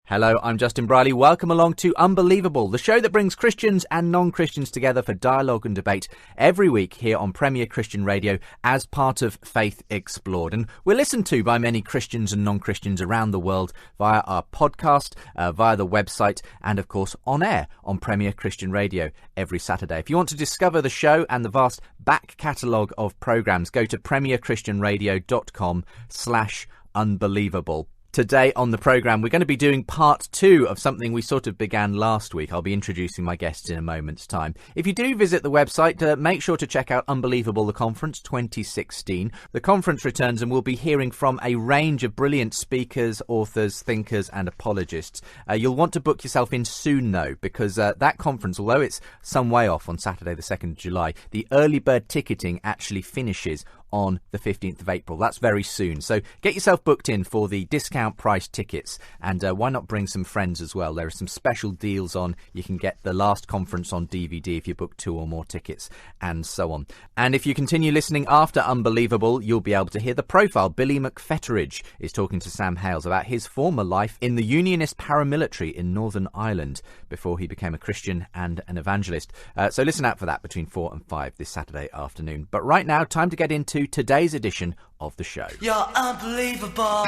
Hello, I'm Justin Briley. Welcome along to Unbelievable, the show that brings Christians and non-Christians together for dialogue and debate every week here on Premier Christian Radio as part of Faith Explored. And we're listened to by many Christians and non-Christians around the world via our podcast, via the website, and of course on air on Premier Christian Radio every Saturday. If you want to discover the show and the vast back catalogue of programmes, go to premierchristianradio.com/unbelievable. Today on the programme, we're going to be doing part 2 of something we sort of began last week. I'll be introducing my guests in a moment's time. If you do visit the website, make sure to check out Unbelievable, the Conference 2016. The conference returns and we'll be hearing from a range of brilliant speakers, authors, thinkers and apologists. You'll want to book yourself in soon, though, because that conference, although it's some way off on Saturday the 2nd of July, the early bird ticketing actually finishes on the 15th of April. That's very soon. So get yourself booked in for the discount price tickets, and why not bring some friends as well? There are some special deals on. You can get the last conference on DVD if you book 2 or more tickets, and so on. And if you continue listening after Unbelievable, you'll be able to hear the profile. Billy McFetteridge is talking to Sam Hales about his former life in the Unionist paramilitary in Northern Ireland before he became a Christian and an evangelist. So listen out for that between 4 and 5 this Saturday afternoon. But right now, time to get into today's edition of the show. You're unbelievable.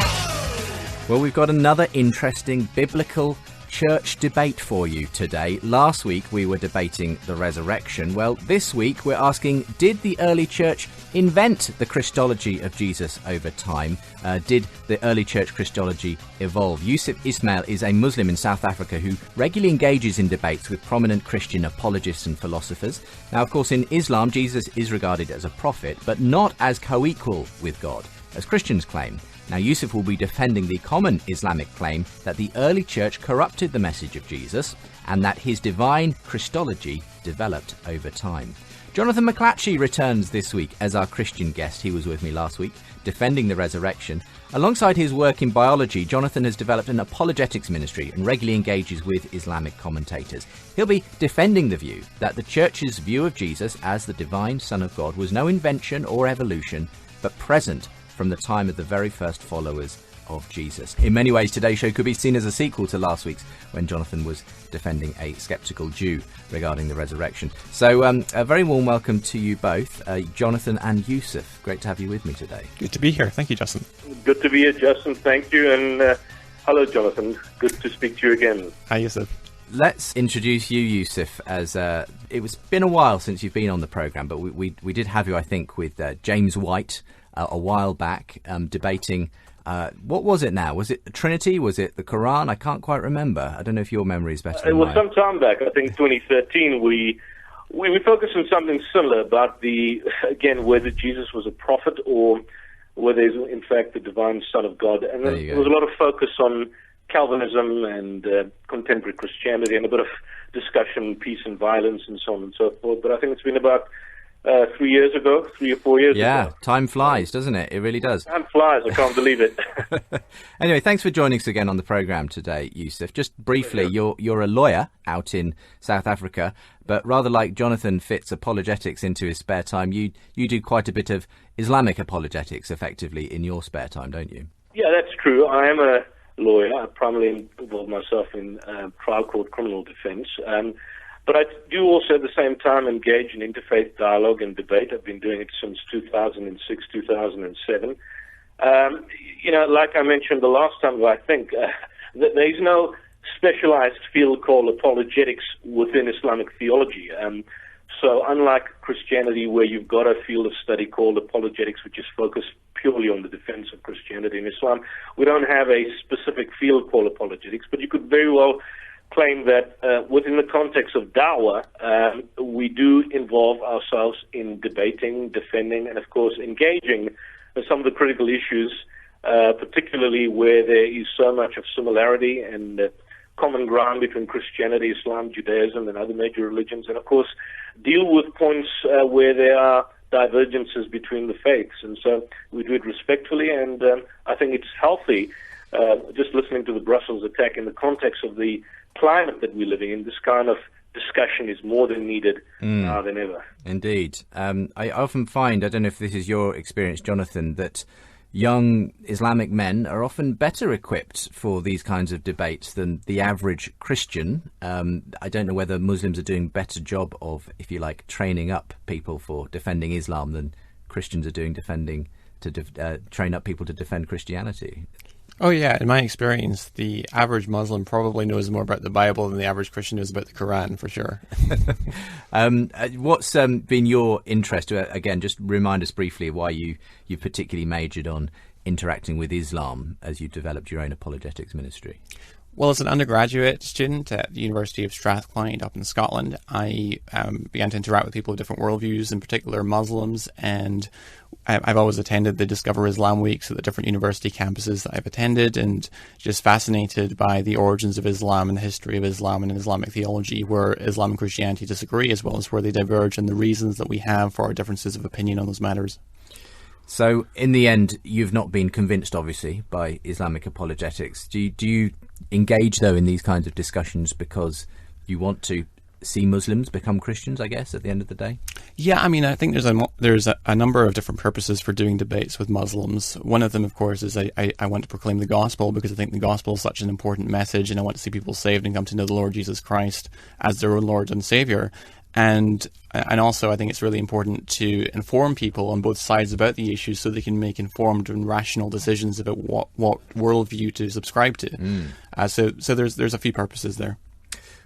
Well, we've got another interesting biblical church debate for you today. Last week we were debating the resurrection. Well, this week we're asking, did the early church invent the Christology of Jesus over time? Did the early church Christology evolve? Yusuf Ismail is a Muslim in South Africa who regularly engages in debates with prominent Christian apologists and philosophers. Now, of course, in Islam, Jesus is regarded as a prophet, but not as co-equal with God, as Christians claim. Now, Yusuf will be defending the common Islamic claim that the early church corrupted the message of Jesus and that his divine Christology developed over time. Jonathan McLatchie returns this week as our Christian guest. He was with me last week, defending the resurrection. Alongside his work in biology, Jonathan has developed an apologetics ministry and regularly engages with Islamic commentators. He'll be defending the view that the church's view of Jesus as the divine Son of God was no invention or evolution, but present from the time of the very first followers of Jesus. In many ways, today's show could be seen as a sequel to last week's when Jonathan was defending a sceptical Jew regarding the resurrection. So a very warm welcome to you both, Jonathan and Yusuf. Great to have you with me today. Good to be here. Thank you, Justin. Good to be here, Justin. Thank you. And hello, Jonathan. Good to speak to you again. Hi, Yusuf. Let's introduce you, Yusuf, as it's been a while since you've been on the programme, but we did have you, I think, with James White a while back, debating, what was it now? Was it the Trinity? Was it the Quran? I can't quite remember. I don't know if your memory is better than mine. It was some time back, I think 2013, we focused on something similar about whether Jesus was a prophet or whether he's in fact the divine Son of God. And then there was a lot of focus on Calvinism and contemporary Christianity and a bit of discussion, peace and violence and so on and so forth. But I think it's been about 3 or 4 years ago. Yeah, time flies, doesn't it? It really does. Time flies, I can't believe it. Anyway, thanks for joining us again on the programme today, Yusuf. Just briefly, you're a lawyer out in South Africa, but rather like Jonathan fits apologetics into his spare time, you do quite a bit of Islamic apologetics effectively in your spare time, don't you? Yeah, that's true. I am a lawyer. I primarily involve myself in trial court criminal defence. But I do also at the same time engage in interfaith dialogue and debate. I've been doing it since 2006, 2007. Like I mentioned the last time, I think there's no specialized field called apologetics within Islamic theology. So unlike Christianity, where you've got a field of study called apologetics, which is focused purely on the defense of Christianity and Islam, we don't have a specific field called apologetics, but you could very well claim that within the context of dawah, we do involve ourselves in debating, defending, and of course engaging in some of the critical issues, particularly where there is so much of similarity and common ground between Christianity, Islam, Judaism, and other major religions, and of course deal with points where there are divergences between the faiths. And so we do it respectfully, and I think it's healthy. Just listening to the Brussels attack in the context of the climate that we're living in, this kind of discussion is more than needed now than ever. Indeed. I often find, I don't know if this is your experience, Jonathan, that young Islamic men are often better equipped for these kinds of debates than the average Christian. I don't know whether Muslims are doing a better job of, if you like, training up people for defending Islam than Christians are doing train up people to defend Christianity. Oh, yeah. In my experience, the average Muslim probably knows more about the Bible than the average Christian knows about the Quran, for sure. What's been your interest? Again, just remind us briefly why you particularly majored on interacting with Islam as you developed your own apologetics ministry. Well, as an undergraduate student at the University of Strathclyde up in Scotland, I began to interact with people of different worldviews, in particular Muslims, and I've always attended the Discover Islam Weeks at the different university campuses that I've attended, and just fascinated by the origins of Islam and the history of Islam and Islamic theology, where Islam and Christianity disagree, as well as where they diverge, and the reasons that we have for our differences of opinion on those matters. So, in the end, you've not been convinced, obviously, by Islamic apologetics. Do you engage, though, in these kinds of discussions because you want to see Muslims become Christians, I guess, at the end of the day? Yeah, I mean, I think there's a number of different purposes for doing debates with Muslims. One of them, of course, is I want to proclaim the gospel, because I think the gospel is such an important message, and I want to see people saved and come to know the Lord Jesus Christ as their own Lord and Savior. And also, I think it's really important to inform people on both sides about the issues so they can make informed and rational decisions about what worldview to subscribe to. So there's a few purposes there.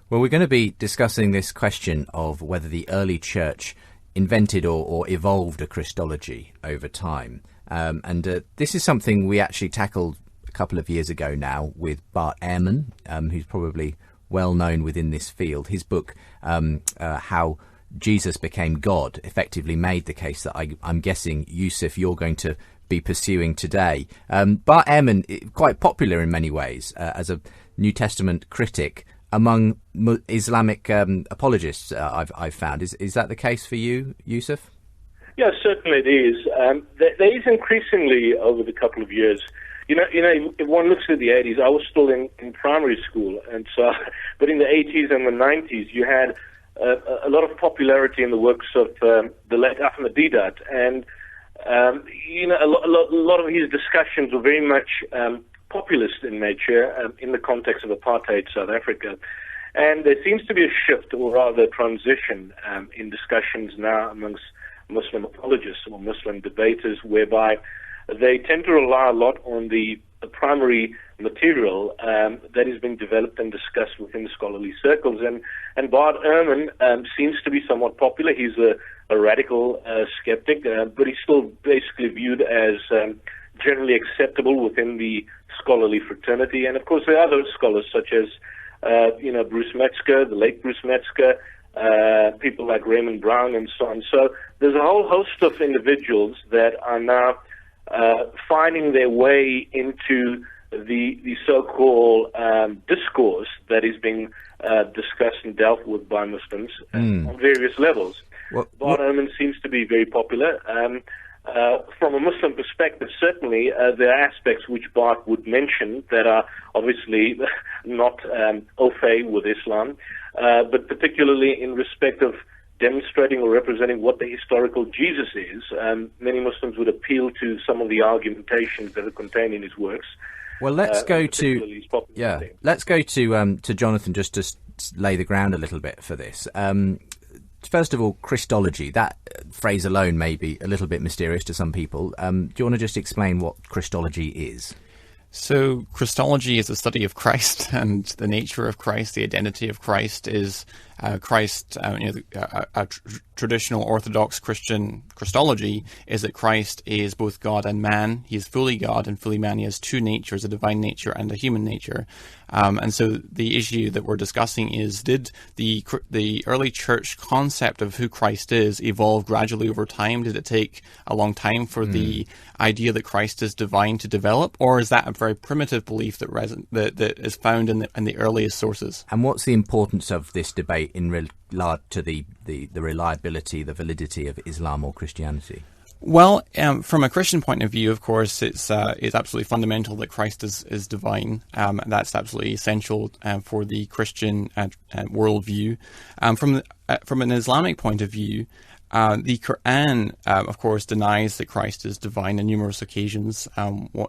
Well, we're going to be discussing this question of whether the early church invented or evolved a Christology over time. And this is something we actually tackled a couple of years ago now with Bart Ehrman, who's probably well known within this field. His book, How Jesus Became God, effectively made the case that I'm guessing, Yusuf, you're going to be pursuing today. Bart Ehrman, quite popular in many ways as a New Testament critic among Islamic apologists, I've found. Is that the case for you, Yusuf? Yeah, certainly it is. There is increasingly, over the couple of years, you know, if one looks at the 80s, I was still in primary school, and so, but in the 80s and the 90s, you had a lot of popularity in the works of the late Ahmadiyya, and a lot of his discussions were very much populist in nature in the context of apartheid South Africa. And there seems to be a shift, or rather a transition, in discussions now amongst Muslim apologists or Muslim debaters, whereby they tend to rely a lot on the primary material that is being developed and discussed within the scholarly circles. And Bart Ehrman seems to be somewhat popular. He's a radical skeptic, but he's still basically viewed as generally acceptable within the scholarly fraternity. And of course, there are other scholars such as Bruce Metzger, the late Bruce Metzger, people like Raymond Brown, and so on. So there's a whole host of individuals that are now finding their way into the so-called discourse that is being discussed and dealt with by Muslims on various levels. Bart Ehrman seems to be very popular. From a Muslim perspective, certainly there are aspects which Bart would mention that are obviously not au fait with Islam, but particularly in respect of demonstrating or representing what the historical Jesus is. Many Muslims would appeal to some of the argumentations that are contained in his works. Well, let's go to Jonathan just to lay the ground a little bit for this. First of all, Christology, that phrase alone may be a little bit mysterious to some people. Do you want to just explain what Christology is? So Christology is the study of Christ and the nature of Christ. The identity of Christ is Christ. A traditional Orthodox Christian Christology is that Christ is both God and man. He is fully God and fully man. He has two natures, a divine nature and a human nature. And so the issue that we're discussing is, did the early church concept of who Christ is evolve gradually over time? Did it take a long time for the idea that Christ is divine to develop, or is that a very primitive belief that is found in the earliest sources? And what's the importance of this debate in regard to the reliability, the validity of Islam or Christianity? Well, from a Christian point of view, of course, it's absolutely fundamental that Christ is divine. That's absolutely essential for the Christian worldview. From an Islamic point of view, The Quran, of course, denies that Christ is divine on numerous occasions.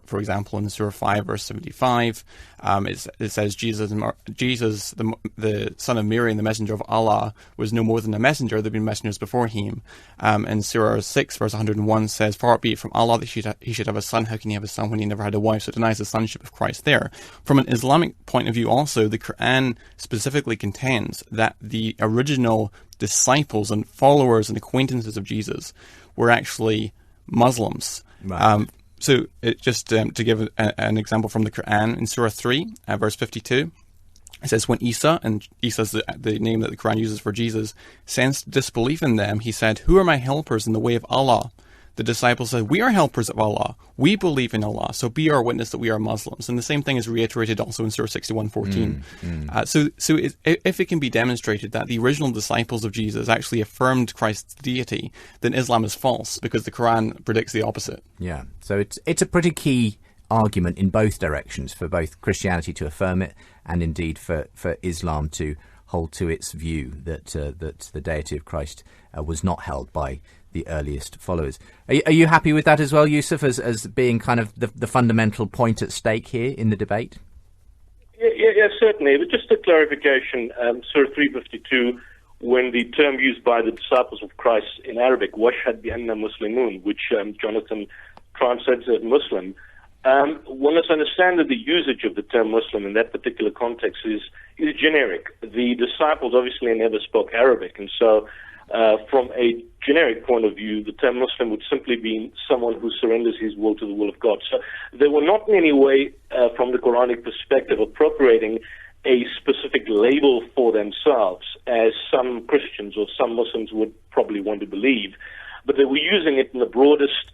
For example, in Surah 5, verse 75, it says Jesus, the son of Mary and the messenger of Allah, was no more than a messenger. There have been messengers before him. And Surah 6, verse 101 says, "Far be it from Allah that he should have a son. How can he have a son when he never had a wife?" So it denies the sonship of Christ there. From an Islamic point of view also, the Quran specifically contends that the original disciples and followers and acquaintances of Jesus were actually Muslims. Right. So to give an example from the Quran, in Surah 3, verse 52, it says, when Isa, and Isa is the name that the Quran uses for Jesus, sensed disbelief in them, he said, "Who are my helpers in the way of Allah?" The disciples said, "We are helpers of Allah. We believe in Allah. So be our witness that we are Muslims." And the same thing is reiterated also in Surah 61:14. So if it can be demonstrated that the original disciples of Jesus actually affirmed Christ's deity, then Islam is false because the Quran predicts the opposite. Yeah. So it's a pretty key argument in both directions, for both Christianity to affirm it and indeed for Islam to hold to its view that the deity of Christ was not held by the earliest followers. Are you happy with that as well, Yusuf, as being kind of the fundamental point at stake here in the debate? Yeah, certainly. But just a clarification, Surah 352, when the term used by the disciples of Christ in Arabic, "Washhad bi anna Muslimun," which Jonathan translates as Muslim, one must understand that the usage of the term Muslim in that particular context is generic. The disciples obviously never spoke Arabic, and so from a generic point of view, the term Muslim would simply be someone who surrenders his will to the will of God. So they were not in any way, from the Quranic perspective, appropriating a specific label for themselves, as some Christians or some Muslims would probably want to believe, but they were using it in the broadest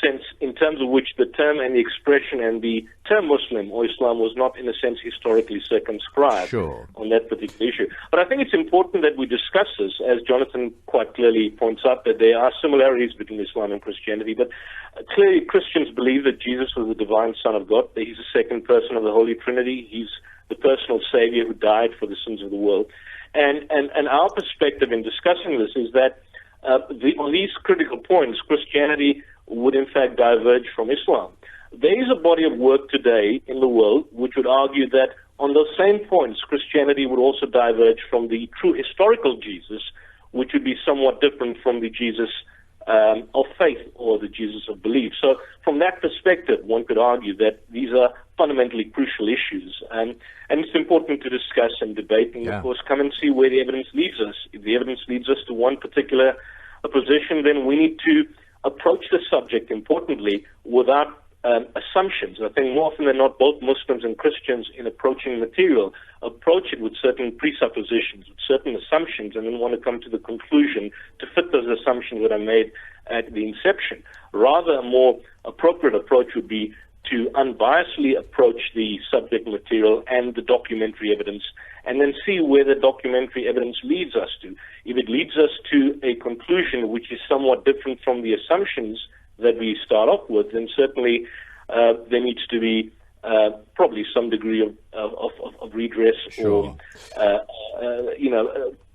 sense, in terms of which the term and the expression and the term Muslim or Islam was not, in a sense, historically circumscribed on that particular issue. But I think it's important that we discuss this, as Jonathan quite clearly points out, that there are similarities between Islam and Christianity. But clearly, Christians believe that Jesus was the divine Son of God, that he's the second person of the Holy Trinity, he's the personal Savior who died for the sins of the world. And our perspective in discussing this is that on these critical points, Christianity would in fact diverge from Islam. There is a body of work today in the world which would argue that on those same points, Christianity would also diverge from the true historical Jesus, which would be somewhat different from the Jesus of faith or the Jesus of belief. So from that perspective, one could argue that these are fundamentally crucial issues. And it's important to discuss and debate and, of course, come and see where the evidence leads us. If the evidence leads us to one particular position, then we need to approach the subject, importantly, without assumptions. I think more often than not, both Muslims and Christians, in approaching material, approach it with certain presuppositions, with certain assumptions, and then want to come to the conclusion to fit those assumptions that are made at the inception. Rather, a more appropriate approach would be to unbiasedly approach the subject material and the documentary evidence, and then see where the documentary evidence leads us to. If it leads us to a conclusion which is somewhat different from the assumptions that we start off with, then certainly there needs to be probably some degree of redress or,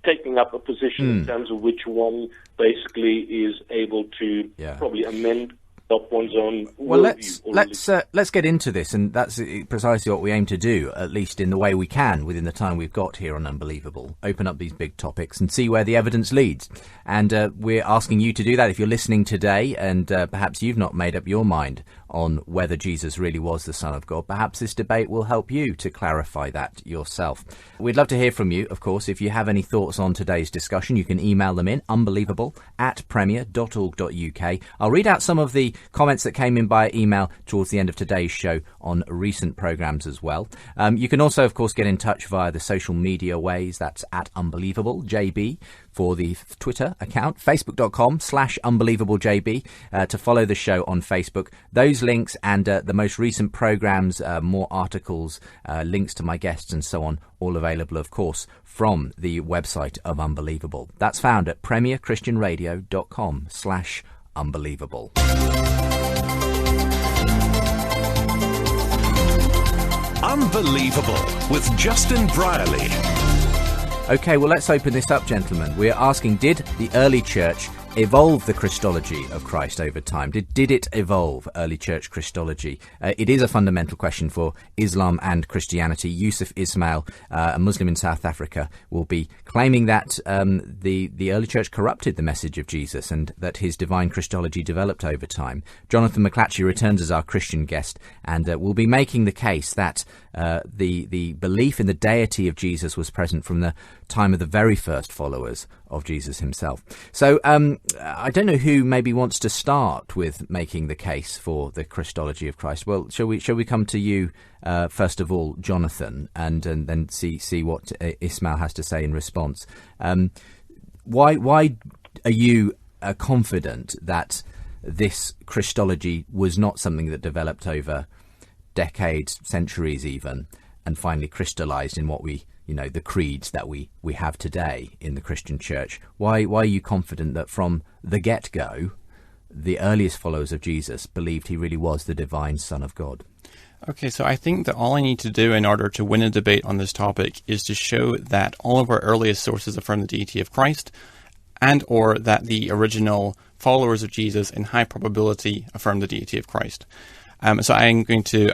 taking up a position in terms of which one basically is able to probably amend up one's own. Well, let's get into this, and that's precisely what we aim to do, at least in the way we can within the time we've got here on Unbelievable. Open up these big topics and see where the evidence leads. And we're asking you to do that if you're listening today, and perhaps you've not made up your mind on whether Jesus really was the Son of God. Perhaps this debate will help you to clarify that yourself. We'd love to hear from you, of course. If you have any thoughts on today's discussion, you can email them in, unbelievable@premier.org.uk. I'll read out some of the comments that came in by email towards the end of today's show on recent programmes as well. You can also, of course, get in touch via the social media ways. That's @UnbelievableJB for the Twitter account, facebook.com/UnbelievableJB to follow the show on Facebook. Those links and the most recent programmes, more articles, links to my guests and so on, all available, of course, from the website of Unbelievable. That's found at premierchristianradio.com/unbelievable. Unbelievable with Justin Brierley. Okay, well, let's open this up, gentlemen. We're asking, did the early church evolve the Christology of Christ over time? Did it evolve, early church Christology? It is a fundamental question for Islam and Christianity. Yusuf Ismail, a Muslim in South Africa, will be claiming that the early church corrupted the message of Jesus and that his divine Christology developed over time. Jonathan McLatchie returns as our Christian guest and will be making the case that the belief in the deity of Jesus was present from the time of the very first followers of Jesus himself. So I don't know who maybe wants to start with making the case for the Christology of Christ. Well, shall we come to you first of all, Jonathan, and then see what Ismail has to say in response. Why are you confident that this Christology was not something that developed over decades, centuries even, and finally crystallized in what the creeds that we have today in the Christian church? Why are you confident that from the get-go, the earliest followers of Jesus believed he really was the divine Son of God? Okay, so I think that all I need to do in order to win a debate on this topic is to show that all of our earliest sources affirm the deity of Christ, and or that the original followers of Jesus in high probability affirm the deity of Christ. So I'm going to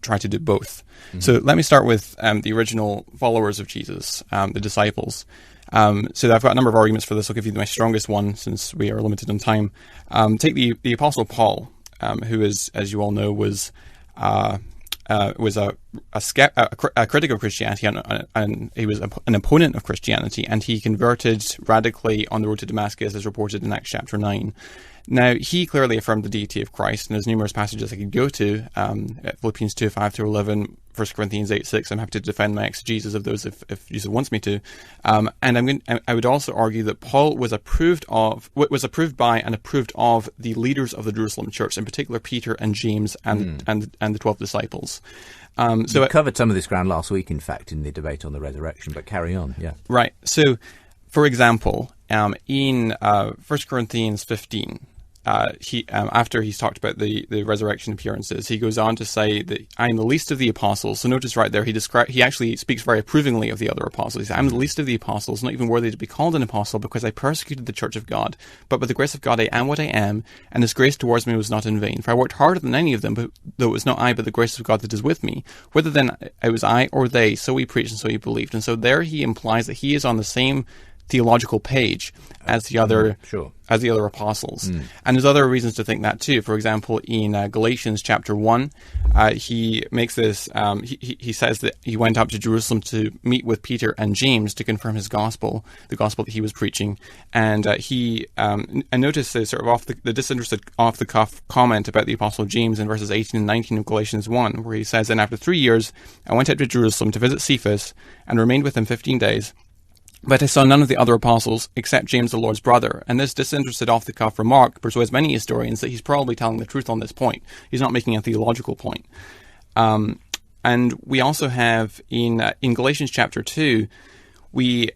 try to do both. Mm-hmm. So let me start with the original followers of Jesus, the disciples. So I've got a number of arguments for this. I'll give you my strongest one since we are limited on time. Take the Apostle Paul, who is, as you all know, was a critic of Christianity, and he was an opponent of Christianity, and he converted radically on the road to Damascus, as reported in Acts chapter 9. Now, he clearly affirmed the deity of Christ, and there's numerous passages I could go to, Philippians 2:5-11, 1 Corinthians 8:6. I'm happy to defend my exegesis of those if Jesus wants me to. And I would also argue that Paul was approved by and approved of the leaders of the Jerusalem church, in particular Peter and James and the 12 disciples. So we covered some of this ground last week, in fact, in the debate on the resurrection, but carry on, yeah. Right. So, for example, in 1 Corinthians 15, after he's talked about the resurrection appearances, he goes on to say that I am the least of the apostles. So notice right there, he actually speaks very approvingly of the other apostles. He says, I am the least of the apostles, not even worthy to be called an apostle, because I persecuted the church of God. But by the grace of God I am what I am, and his grace towards me was not in vain. For I worked harder than any of them, but though it was not I, but the grace of God that is with me. Whether then it was I or they, so we preached and so he believed. And so there he implies that he is on the same theological page as the other apostles. And there's other reasons to think that too. For example, in Galatians chapter 1, he makes this, he says that he went up to Jerusalem to meet with Peter and James to confirm his gospel, the gospel that he was preaching. And I noticed the sort of the disinterested off-the-cuff comment about the apostle James in verses 18 and 19 of Galatians 1, where he says, and after 3 years, I went up to Jerusalem to visit Cephas and remained with him 15 days. But I saw none of the other apostles except James, the Lord's brother. And this disinterested off-the-cuff remark persuades many historians that he's probably telling the truth on this point. He's not making a theological point. And we also have in Galatians chapter 2, he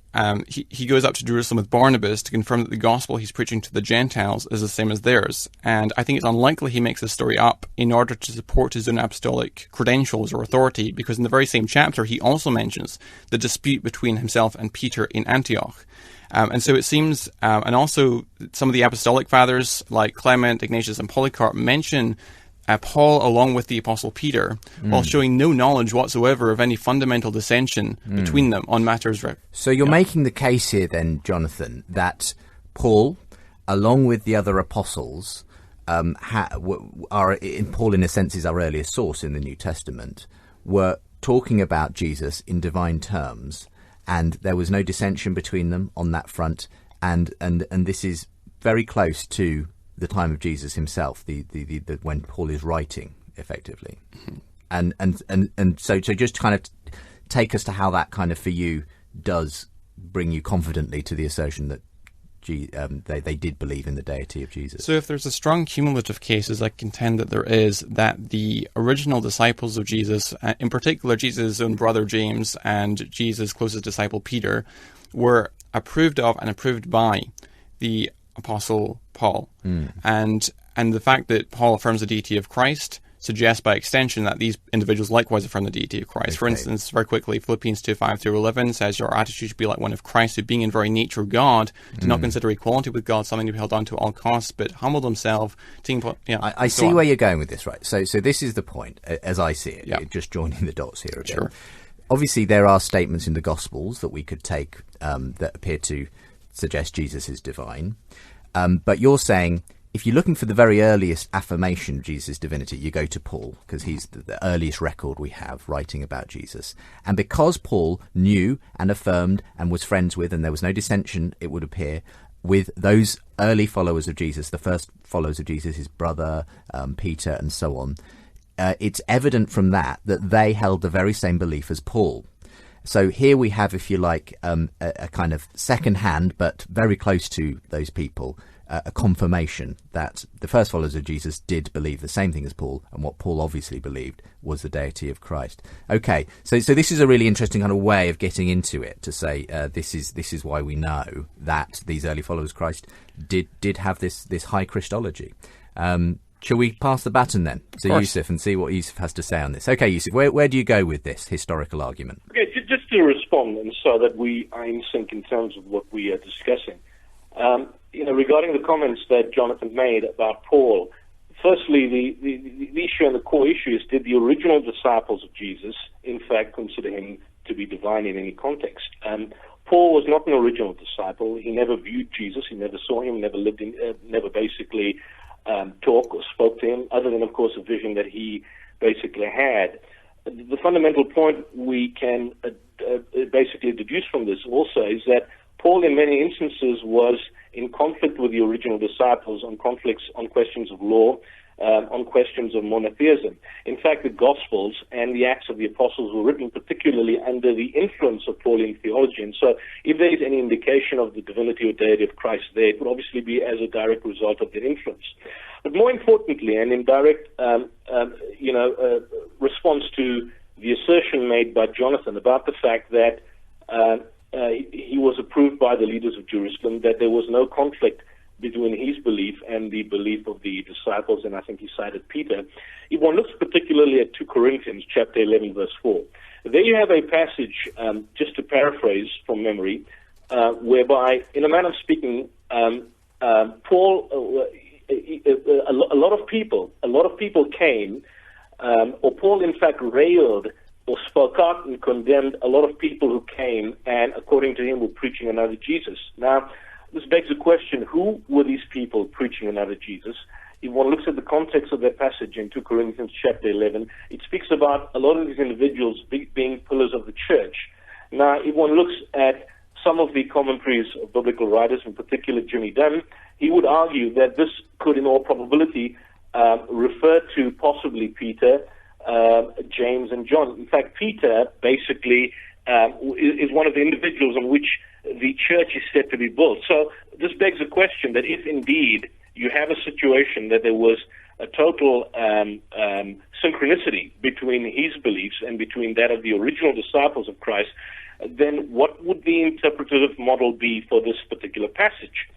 goes up to Jerusalem with Barnabas to confirm that the gospel he's preaching to the Gentiles is the same as theirs. And I think it's unlikely he makes this story up in order to support his own apostolic credentials or authority, because in the very same chapter he also mentions the dispute between himself and Peter in Antioch. And so it seems, and also some of the apostolic fathers like Clement, Ignatius, and Polycarp mention Paul along with the Apostle Peter, while showing no knowledge whatsoever of any fundamental dissension between them on matters. So you're making the case here then, Jonathan, that Paul, along with the other apostles, Paul in a sense is our earliest source in the New Testament, were talking about Jesus in divine terms, and there was no dissension between them on that front, and this is very close to the time of Jesus himself, the when Paul is writing, effectively. Mm-hmm. And so just kind of take us to how that kind of, for you, does bring you confidently to the assertion that they did believe in the deity of Jesus. So if there's a strong cumulative case, as I contend that there is, that the original disciples of Jesus, in particular Jesus' own brother James and Jesus' closest disciple Peter, were approved of and approved by the Apostle Paul. And the fact that Paul affirms the deity of Christ suggests by extension that these individuals likewise affirm the deity of Christ. Okay. For instance, very quickly, Philippians 2:5-11 says, "Your attitude should be like one of Christ, who being in very nature God, did not consider equality with God something to be held on to at all costs, but humbled himself." I see where you're going with this, right? So this is the point, as I see it, just joining the dots here again. Sure. Obviously, there are statements in the Gospels that we could take that appear to suggest Jesus is divine. But you're saying, if you're looking for the very earliest affirmation of Jesus' divinity, you go to Paul, because he's the earliest record we have writing about Jesus. And because Paul knew and affirmed and was friends with, and there was no dissension, it would appear, with those early followers of Jesus, the first followers of Jesus, his brother, Peter, and so on, it's evident from that they held the very same belief as Paul. So here we have, if you like, a kind of second-hand, but very close to those people, a confirmation that the first followers of Jesus did believe the same thing as Paul, and what Paul obviously believed was the deity of Christ. Okay, so this is a really interesting kind of way of getting into it, to say this is why we know that these early followers of Christ did have this high Christology. Shall we pass the baton then to Yusuf and see what Yusuf has to say on this? Okay, Yusuf, where do you go with this historical argument? Okay, just to respond, and so that we are in sync in terms of what we are discussing. Regarding the comments that Jonathan made about Paul, firstly, the issue and the core issue is, did the original disciples of Jesus, in fact, consider him to be divine in any context? Paul was not an original disciple. He never viewed Jesus. He never saw him, never basically talk or spoke to him, other than, of course, a vision that he basically had. The fundamental point we can basically deduce from this also is that Paul, in many instances, was in conflict with the original disciples on questions of law, on questions of monotheism. In fact, the Gospels and the Acts of the Apostles were written particularly under the influence of Pauline theology. And so if there is any indication of the divinity or deity of Christ there, it would obviously be as a direct result of their influence. But more importantly, and in direct response to the assertion made by Jonathan about the fact that he was approved by the leaders of Jerusalem, that there was no conflict between his belief and the belief of the disciples, and I think he cited Peter. If one looks particularly at 2 Corinthians chapter 11, verse 4, there you have a passage, just to paraphrase from memory, whereby, in a manner of speaking, Paul, a lot of people came, or Paul in fact railed or spoke out and condemned a lot of people who came and, according to him, were preaching another Jesus. Now, this begs the question, who were these people preaching another Jesus? If one looks at the context of that passage in 2 Corinthians chapter 11, it speaks about a lot of these individuals being pillars of the church. Now, if one looks at some of the commentaries of biblical writers, in particular Jimmy Dunn, he would argue that this could, in all probability, refer to possibly Peter, James, and John. In fact, Peter basically is one of the individuals on which the church is said to be built. So this begs the question that if indeed you have a situation that there was a total synchronicity between his beliefs and between that of the original disciples of Christ, then what would the interpretative model be for this particular passage?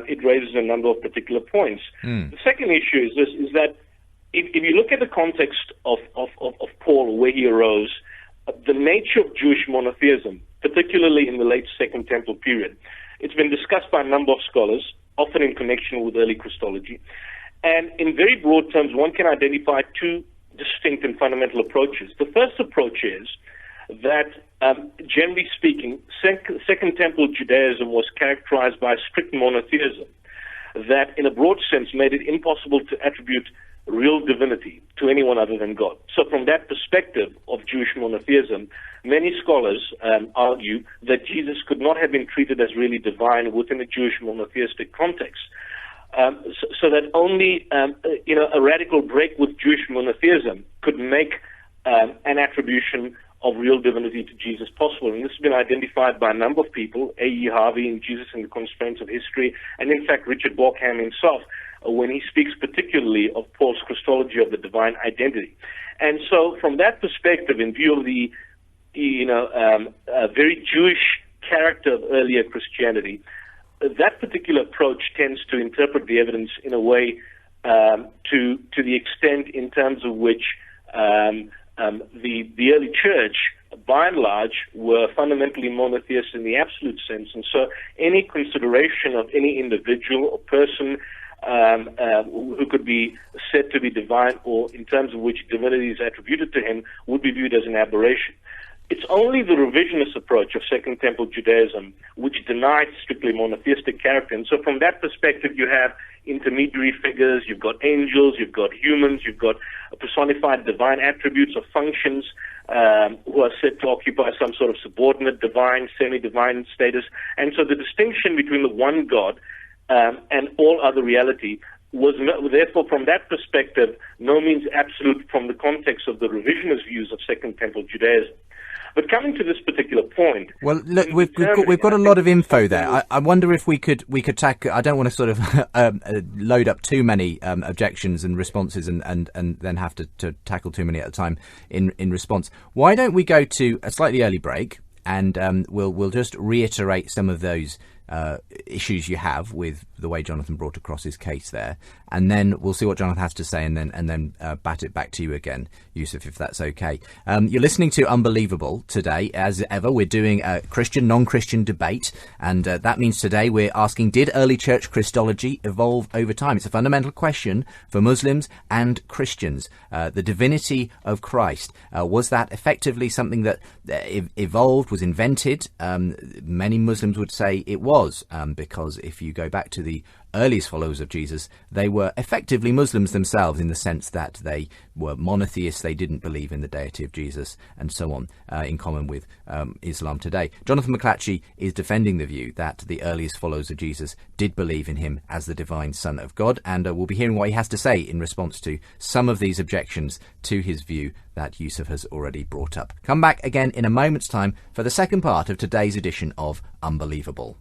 It raises a number of particular points. The second issue is this: is that if you look at the context of Paul, where he arose, the nature of Jewish monotheism, particularly in the late Second Temple period, it's been discussed by a number of scholars, often in connection with early Christology. And in very broad terms, one can identify two distinct and fundamental approaches. The first approach is that, generally speaking, Second Temple Judaism was characterized by strict monotheism, that in a broad sense made it impossible to attribute real divinity to anyone other than God. So from that perspective of Jewish monotheism, many scholars argue that Jesus could not have been treated as really divine within a Jewish monotheistic context. So that only a radical break with Jewish monotheism could make an attribution of real divinity to Jesus possible. And this has been identified by a number of people, A.E. Harvey in Jesus and the Constraints of History, and in fact Richard Borkham himself, when he speaks particularly of Paul's Christology of the divine identity. And so from that perspective, in view of the very Jewish character of earlier Christianity, that particular approach tends to interpret the evidence in a way to the extent in terms of which the early church, by and large, were fundamentally monotheists in the absolute sense, and so any consideration of any individual or person who could be said to be divine, or in terms of which divinity is attributed to him, would be viewed as an aberration. It's only the revisionist approach of Second Temple Judaism which denied strictly monotheistic character. And so from that perspective, you have intermediary figures, you've got angels, you've got humans, you've got personified divine attributes or functions who are said to occupy some sort of subordinate, divine, semi-divine status. And so the distinction between the one God and all other reality was therefore, from that perspective, no means absolute from the context of the revisionist views of Second Temple Judaism. But coming to this particular point, well, look, we've got a lot of info there. I wonder if we could tackle. I don't want to sort of load up too many objections and responses, and then have to tackle too many at a time in response. Why don't we go to a slightly early break, and we'll just reiterate some of those issues you have with the way Jonathan brought across his case there, and then we'll see what Jonathan has to say, and then bat it back to you again, Yusuf, if that's okay. You're listening to Unbelievable today. As ever, we're doing a Christian, non-Christian debate, and that means today we're asking, did early church Christology evolve over time? It's a fundamental question for Muslims and Christians. The divinity of Christ, was that effectively something that evolved, was invented? Many Muslims would say it was, because if you go back to the earliest followers of Jesus, they were effectively Muslims themselves, in the sense that they were monotheists. They didn't believe in the deity of Jesus and so on, in common with Islam today. Jonathan McLatchie is defending the view that the earliest followers of Jesus did believe in him as the divine Son of God, and we'll be hearing what he has to say in response to some of these objections to his view that Yusuf has already brought up. Come back again in a moment's time for the second part of today's edition of Unbelievable.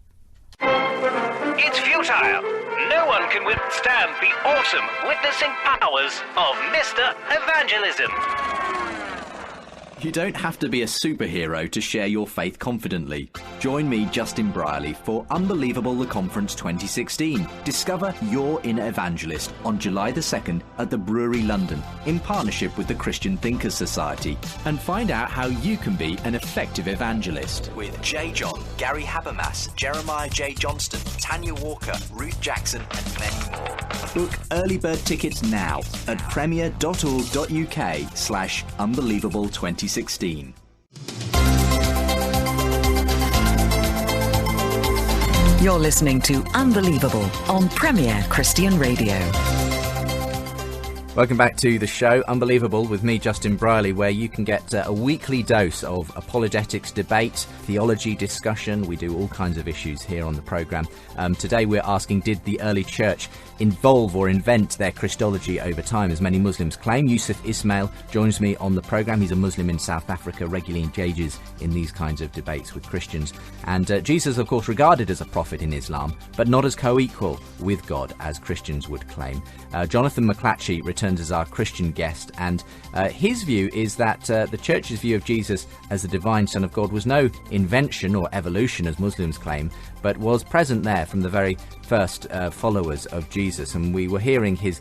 It's futile. No one can withstand the awesome witnessing powers of Mr. Evangelism. You don't have to be a superhero to share your faith confidently. Join me, Justin Brierley, for Unbelievable the Conference 2016. Discover your inner evangelist on July the 2nd at the Brewery London, in partnership with the Christian Thinkers Society. And find out how you can be an effective evangelist. With J. John, Gary Habermas, Jeremiah J. Johnston, Tanya Walker, Ruth Jackson and many more. Book early bird tickets now at premier.org.uk/Unbelievable2016. You're listening to Unbelievable on Premier Christian Radio. Welcome back to the show, Unbelievable, with me, Justin Brierley, where you can get a weekly dose of apologetics debate, theology discussion. We do all kinds of issues here on the programme. Today we're asking, did the early church involve or invent their Christology over time, as many Muslims claim? Yusuf Ismail joins me on the programme. He's a Muslim in South Africa, regularly engages in these kinds of debates with Christians. And Jesus, of course, regarded as a prophet in Islam, but not as co-equal with God, as Christians would claim. Jonathan McLatchie returns as our Christian guest, and his view is that the church's view of Jesus as the divine Son of God was no invention or evolution, as Muslims claim, but was present there from the very first followers of Jesus. And we were hearing his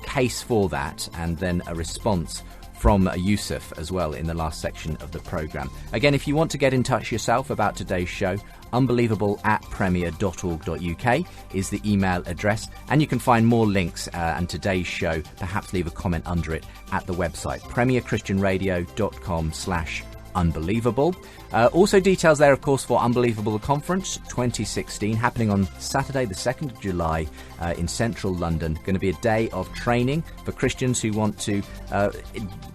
case for that, and then a response from Yusuf as well in the last section of the programme. Again, if you want to get in touch yourself about today's show, unbelievable@premier.org.uk is the email address, and you can find more links and today's show, perhaps leave a comment under it at the website premierchristianradio.com/unbelievable. Also details there, of course, for Unbelievable Conference 2016, happening on Saturday the 2nd of July in central London. Going to be a day of training for Christians who want to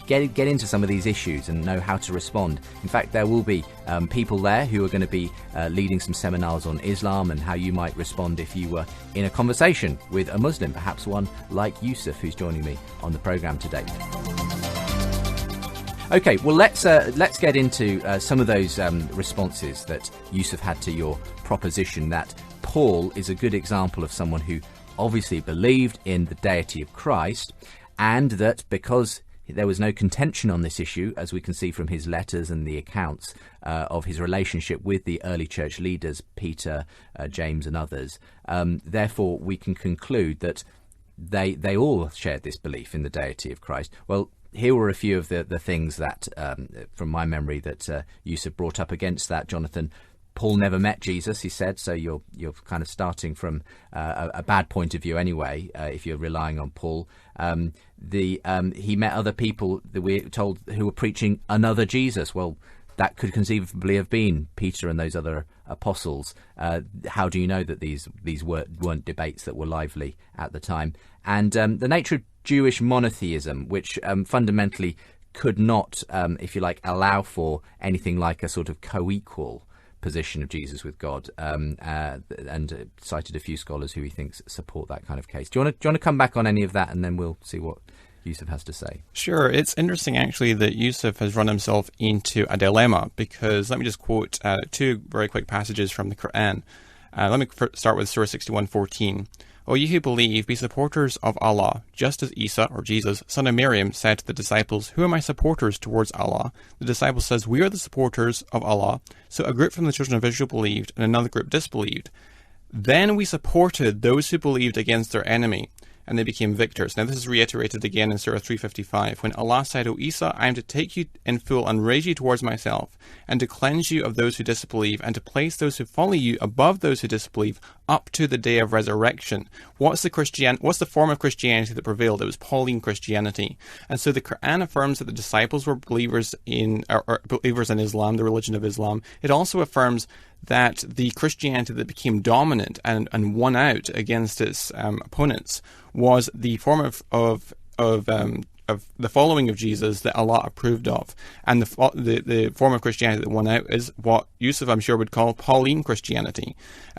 get into some of these issues and know how to respond. In fact, there will be people there who are going to be leading some seminars on Islam and how you might respond if you were in a conversation with a Muslim, perhaps one like Yusuf, who's joining me on the programme today. Okay, well, let's get into some of those responses that Yusuf had to your proposition that Paul is a good example of someone who obviously believed in the deity of Christ, and that because there was no contention on this issue, as we can see from his letters and the accounts of his relationship with the early church leaders, Peter, James and others, therefore we can conclude that they all shared this belief in the deity of Christ. Well, here were a few of the things that, from my memory, that Yusuf brought up against that, Jonathan. Paul never met Jesus, he said, so you're kind of starting from a bad point of view anyway, if you're relying on Paul. He met other people that we're told who were preaching another Jesus. Well, that could conceivably have been Peter and those other apostles. How do you know that these weren't debates that were lively at the time? And the nature of Jewish monotheism, which fundamentally could not, if you like, allow for anything like a sort of co-equal position of Jesus with God, and cited a few scholars who he thinks support that kind of case. Do you want to come back on any of that, and then we'll see what Yusuf has to say? Sure. It's interesting, actually, that Yusuf has run himself into a dilemma, because let me just quote two very quick passages from the Quran. Let me start with Surah 61:14. O ye who believe, be supporters of Allah, just as Isa, or Jesus, son of Miriam, said to the disciples, who are my supporters towards Allah? The disciple says, we are the supporters of Allah. So a group from the children of Israel believed, and another group disbelieved. Then we supported those who believed against their enemy, and they became victors. Now this is reiterated again in Surah 355, when Allah said, O Isa, I am to take you in full and raise you towards myself, and to cleanse you of those who disbelieve, and to place those who follow you above those who disbelieve, up to the day of resurrection. What's the form of Christianity that prevailed? It was Pauline Christianity. And so the Quran affirms that the disciples were believers in Islam, the religion of Islam. It also affirms that the Christianity that became dominant and won out against its opponents was the form of the following of Jesus that Allah approved of, and the form of Christianity that won out is what Yusuf, I'm sure, would call Pauline Christianity.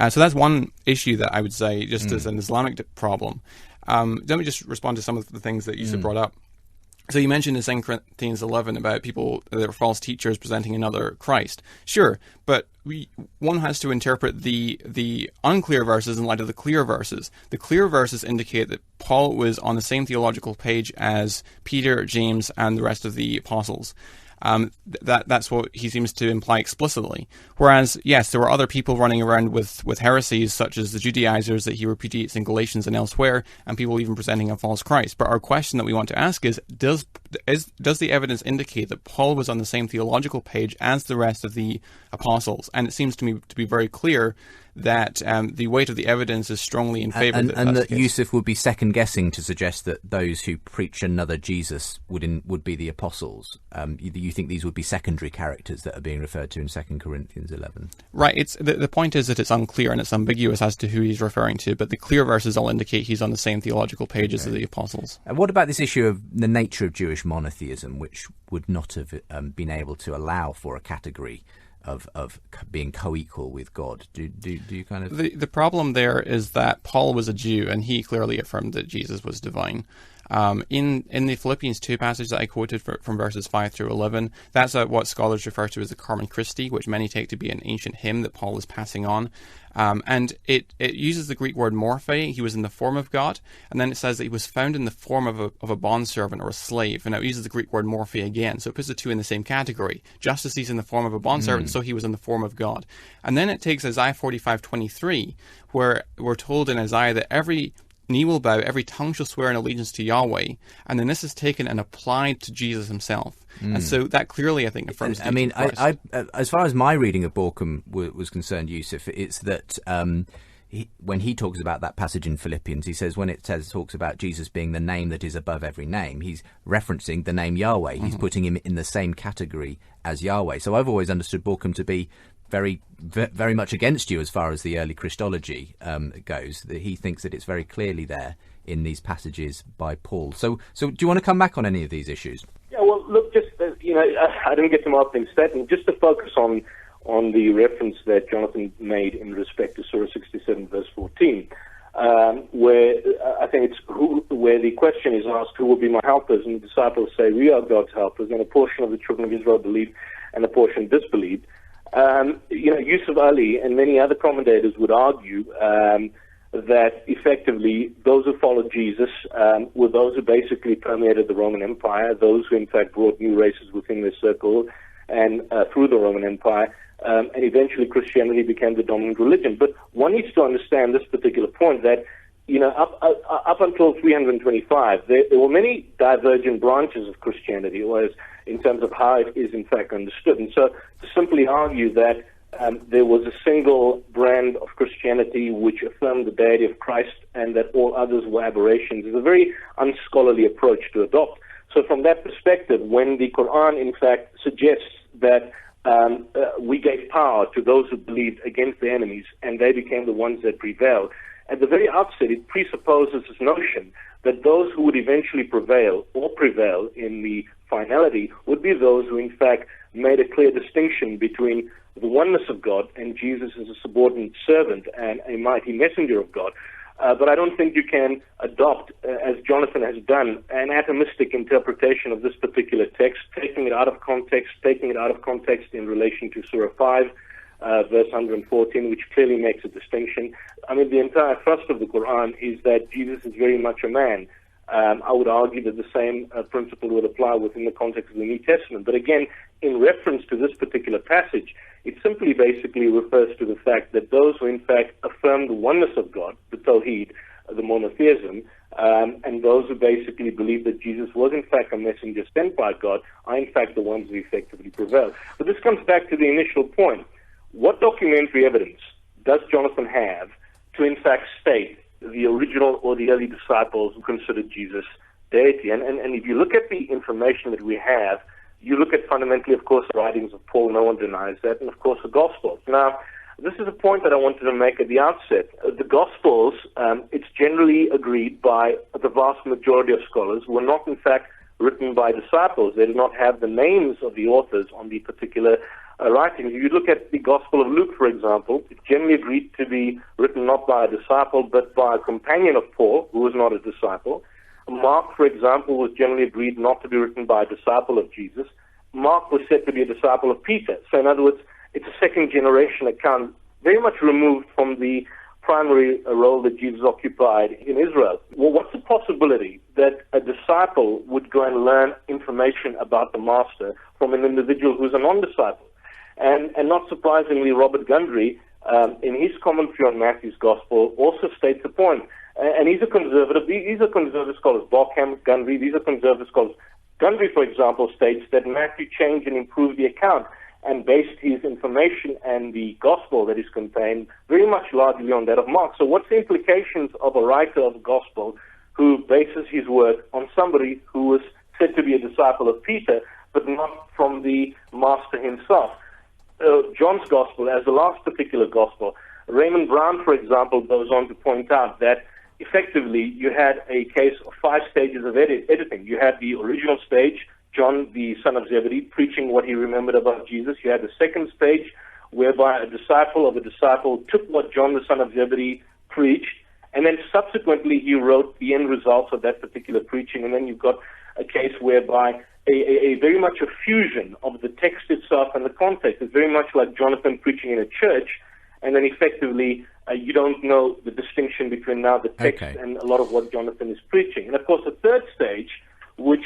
So that's one issue that I would say, just as an Islamic problem. Let me just respond to some of the things that Yusuf brought up. So you mentioned in 2 Corinthians 11 about people that are false teachers presenting another Christ. Sure, but one has to interpret the unclear verses in light of the clear verses. The clear verses indicate that Paul was on the same theological page as Peter, James, and the rest of the apostles. That's what he seems to imply explicitly. Whereas, yes, there were other people running around with heresies, such as the Judaizers that he repudiates in Galatians and elsewhere, and people even presenting a false Christ. But our question that we want to ask is, does the evidence indicate that Paul was on the same theological page as the rest of the apostles? And it seems to me to be very clear that the weight of the evidence is strongly in favour. And that Yusuf would be second guessing to suggest that those who preach another Jesus would be the apostles. You think these would be secondary characters that are being referred to in 2 Corinthians 11? Right. It's the point is that it's unclear and it's ambiguous as to who he's referring to, but the clear verses all indicate he's on the same theological page as the apostles. What about this issue of the nature of Jewish monotheism, which would not have been able to allow for a category of being co-equal with God? Do you kind of... The problem there is that Paul was a Jew, and he clearly affirmed that Jesus was divine. In the Philippians 2 passage that I quoted from verses 5 through 11, that's what scholars refer to as the Carmen Christi, which many take to be an ancient hymn that Paul is passing on. And it uses the Greek word morphe. He was in the form of God, and then it says that he was found in the form of a bondservant or a slave, and it uses the Greek word morphe again, so it puts the two in the same category. Just as he's in the form of a bondservant, so he was in the form of God. And then it takes Isaiah 45:23, where we're told in Isaiah that every knee will bow, every tongue shall swear an allegiance to Yahweh, and then this is taken and applied to Jesus himself. And so that clearly, I think, affirms. I mean, I as far as my reading of Borkham was concerned, Yusuf, it's that when he talks about that passage in Philippians, he says when it talks about Jesus being the name that is above every name, he's referencing the name Yahweh. He's putting him in the same category as Yahweh. So I've always understood Borkham to be very much against you as far as the early Christology goes. He thinks that it's very clearly there in these passages by Paul. So do you want to come back on any of these issues? Yeah, well, look, just, I didn't get to my opening statement. Just to focus on the reference that Jonathan made in respect to Surah 67, verse 14, where I think it's where the question is asked, who will be my helpers? And the disciples say, we are God's helpers. And a portion of the children of Israel believed and a portion disbelieved. Yusuf Ali and many other commentators would argue that effectively those who followed Jesus were those who basically permeated the Roman Empire, those who in fact brought new races within their circle and through the Roman Empire, and eventually Christianity became the dominant religion. But one needs to understand this particular point, that up until 325, there were many divergent branches of Christianity, whereas in terms of how it is in fact understood. And so to simply argue that there was a single brand of Christianity which affirmed the deity of Christ and that all others were aberrations is a very unscholarly approach to adopt. So from that perspective, when the Quran in fact suggests that we gave power to those who believed against their enemies and they became the ones that prevailed, at the very outset it presupposes this notion that those who would eventually prevail in the finality would be those who in fact made a clear distinction between the oneness of God and Jesus as a subordinate servant and a mighty messenger of God. But I don't think you can adopt, as Jonathan has done, an atomistic interpretation of this particular text, taking it out of context in relation to Surah 5, verse 114, which clearly makes a distinction. I mean, the entire thrust of the Quran is that Jesus is very much a man. I would argue that the same principle would apply within the context of the New Testament. But again, in reference to this particular passage, it simply basically refers to the fact that those who in fact affirm the oneness of God, the Tawheed, the monotheism, and those who basically believe that Jesus was in fact a messenger sent by God, are in fact the ones who effectively prevail. But this comes back to the initial point. What documentary evidence does Jonathan have to in fact state the original or the early disciples who considered Jesus deity? And if you look at the information that we have, you look at fundamentally, of course, the writings of Paul, no one denies that, and of course the Gospels. Now, this is a point that I wanted to make at the outset. The Gospels, it's generally agreed by the vast majority of scholars, were not in fact written by disciples. They do not have the names of the authors on the particular writings. If you look at the Gospel of Luke, for example, it's generally agreed to be written not by a disciple, but by a companion of Paul, who was not a disciple. Mark, for example, was generally agreed not to be written by a disciple of Jesus. Mark was said to be a disciple of Peter. So in other words, it's a second-generation account, very much removed from the primary role that Jesus occupied in Israel. Well, what's the possibility that a disciple would go and learn information about the master from an individual who's a non-disciple? And not surprisingly, Robert Gundry, in his commentary on Matthew's Gospel, also states the point. And he's a conservative. These are conservative scholars. Bockham, Gundry, these are conservative scholars. Gundry, for example, states that Matthew changed and improved the account and based his information and the gospel that is contained very much largely on that of Mark. So what's the implications of a writer of the gospel who bases his work on somebody who was said to be a disciple of Peter, but not from the master himself? John's gospel, as the last particular gospel, Raymond Brown, for example, goes on to point out that effectively you had a case of 5 stages of editing. You had the original stage, John, the son of Zebedee, preaching what he remembered about Jesus. You had the second stage, whereby a disciple of a disciple took what John, the son of Zebedee, preached, and then subsequently he wrote the end results of that particular preaching. And then you've got a case whereby a very much a fusion of the text itself and the context. It's very much like Jonathan preaching in a church, and then effectively you don't know the distinction between now the text and a lot of what Jonathan is preaching. And of course the third stage, which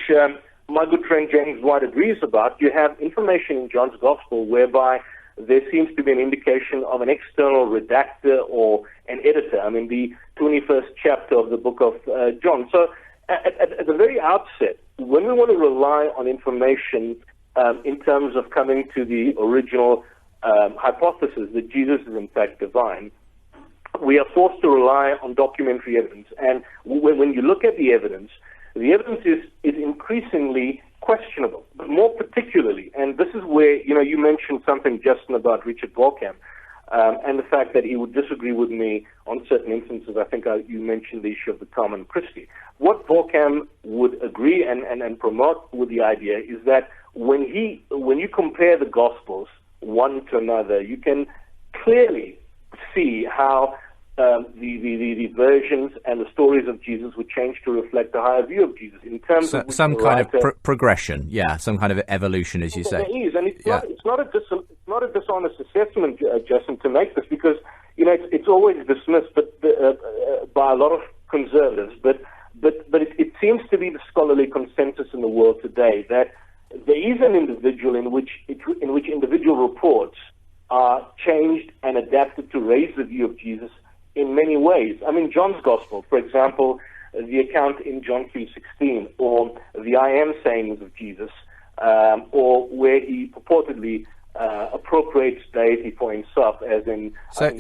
my good friend James White agrees about, you have information in John's Gospel whereby there seems to be an indication of an external redactor or an editor. I mean, the 21st chapter of the book of John. So at the very outset, when we want to rely on information in terms of coming to the original hypothesis that Jesus is in fact divine, we are forced to rely on documentary evidence. And when you look at the evidence is increasingly questionable, but more particularly, and this is where, you mentioned something, Justin, about Richard Bockham, and the fact that he would disagree with me on certain instances. I think you mentioned the issue of the common Christi. What Bockham would agree and promote with the idea is that when you compare the Gospels one to another, you can clearly see how the versions and the stories of Jesus would change to reflect a higher view of Jesus in terms of some kind of progression, some kind of evolution, as you say. There is, and it's not a dishonest assessment, Justin, to make this, because it's always dismissed, but by a lot of conservatives, but it seems to be the scholarly consensus in the world today that there is an individual in which individual reports are changed and adapted to raise the view of Jesus in many ways. I mean, John's Gospel, for example, the account in John 3:16, or the I am sayings of Jesus, or where he purportedly appropriates deity for himself, as in. Let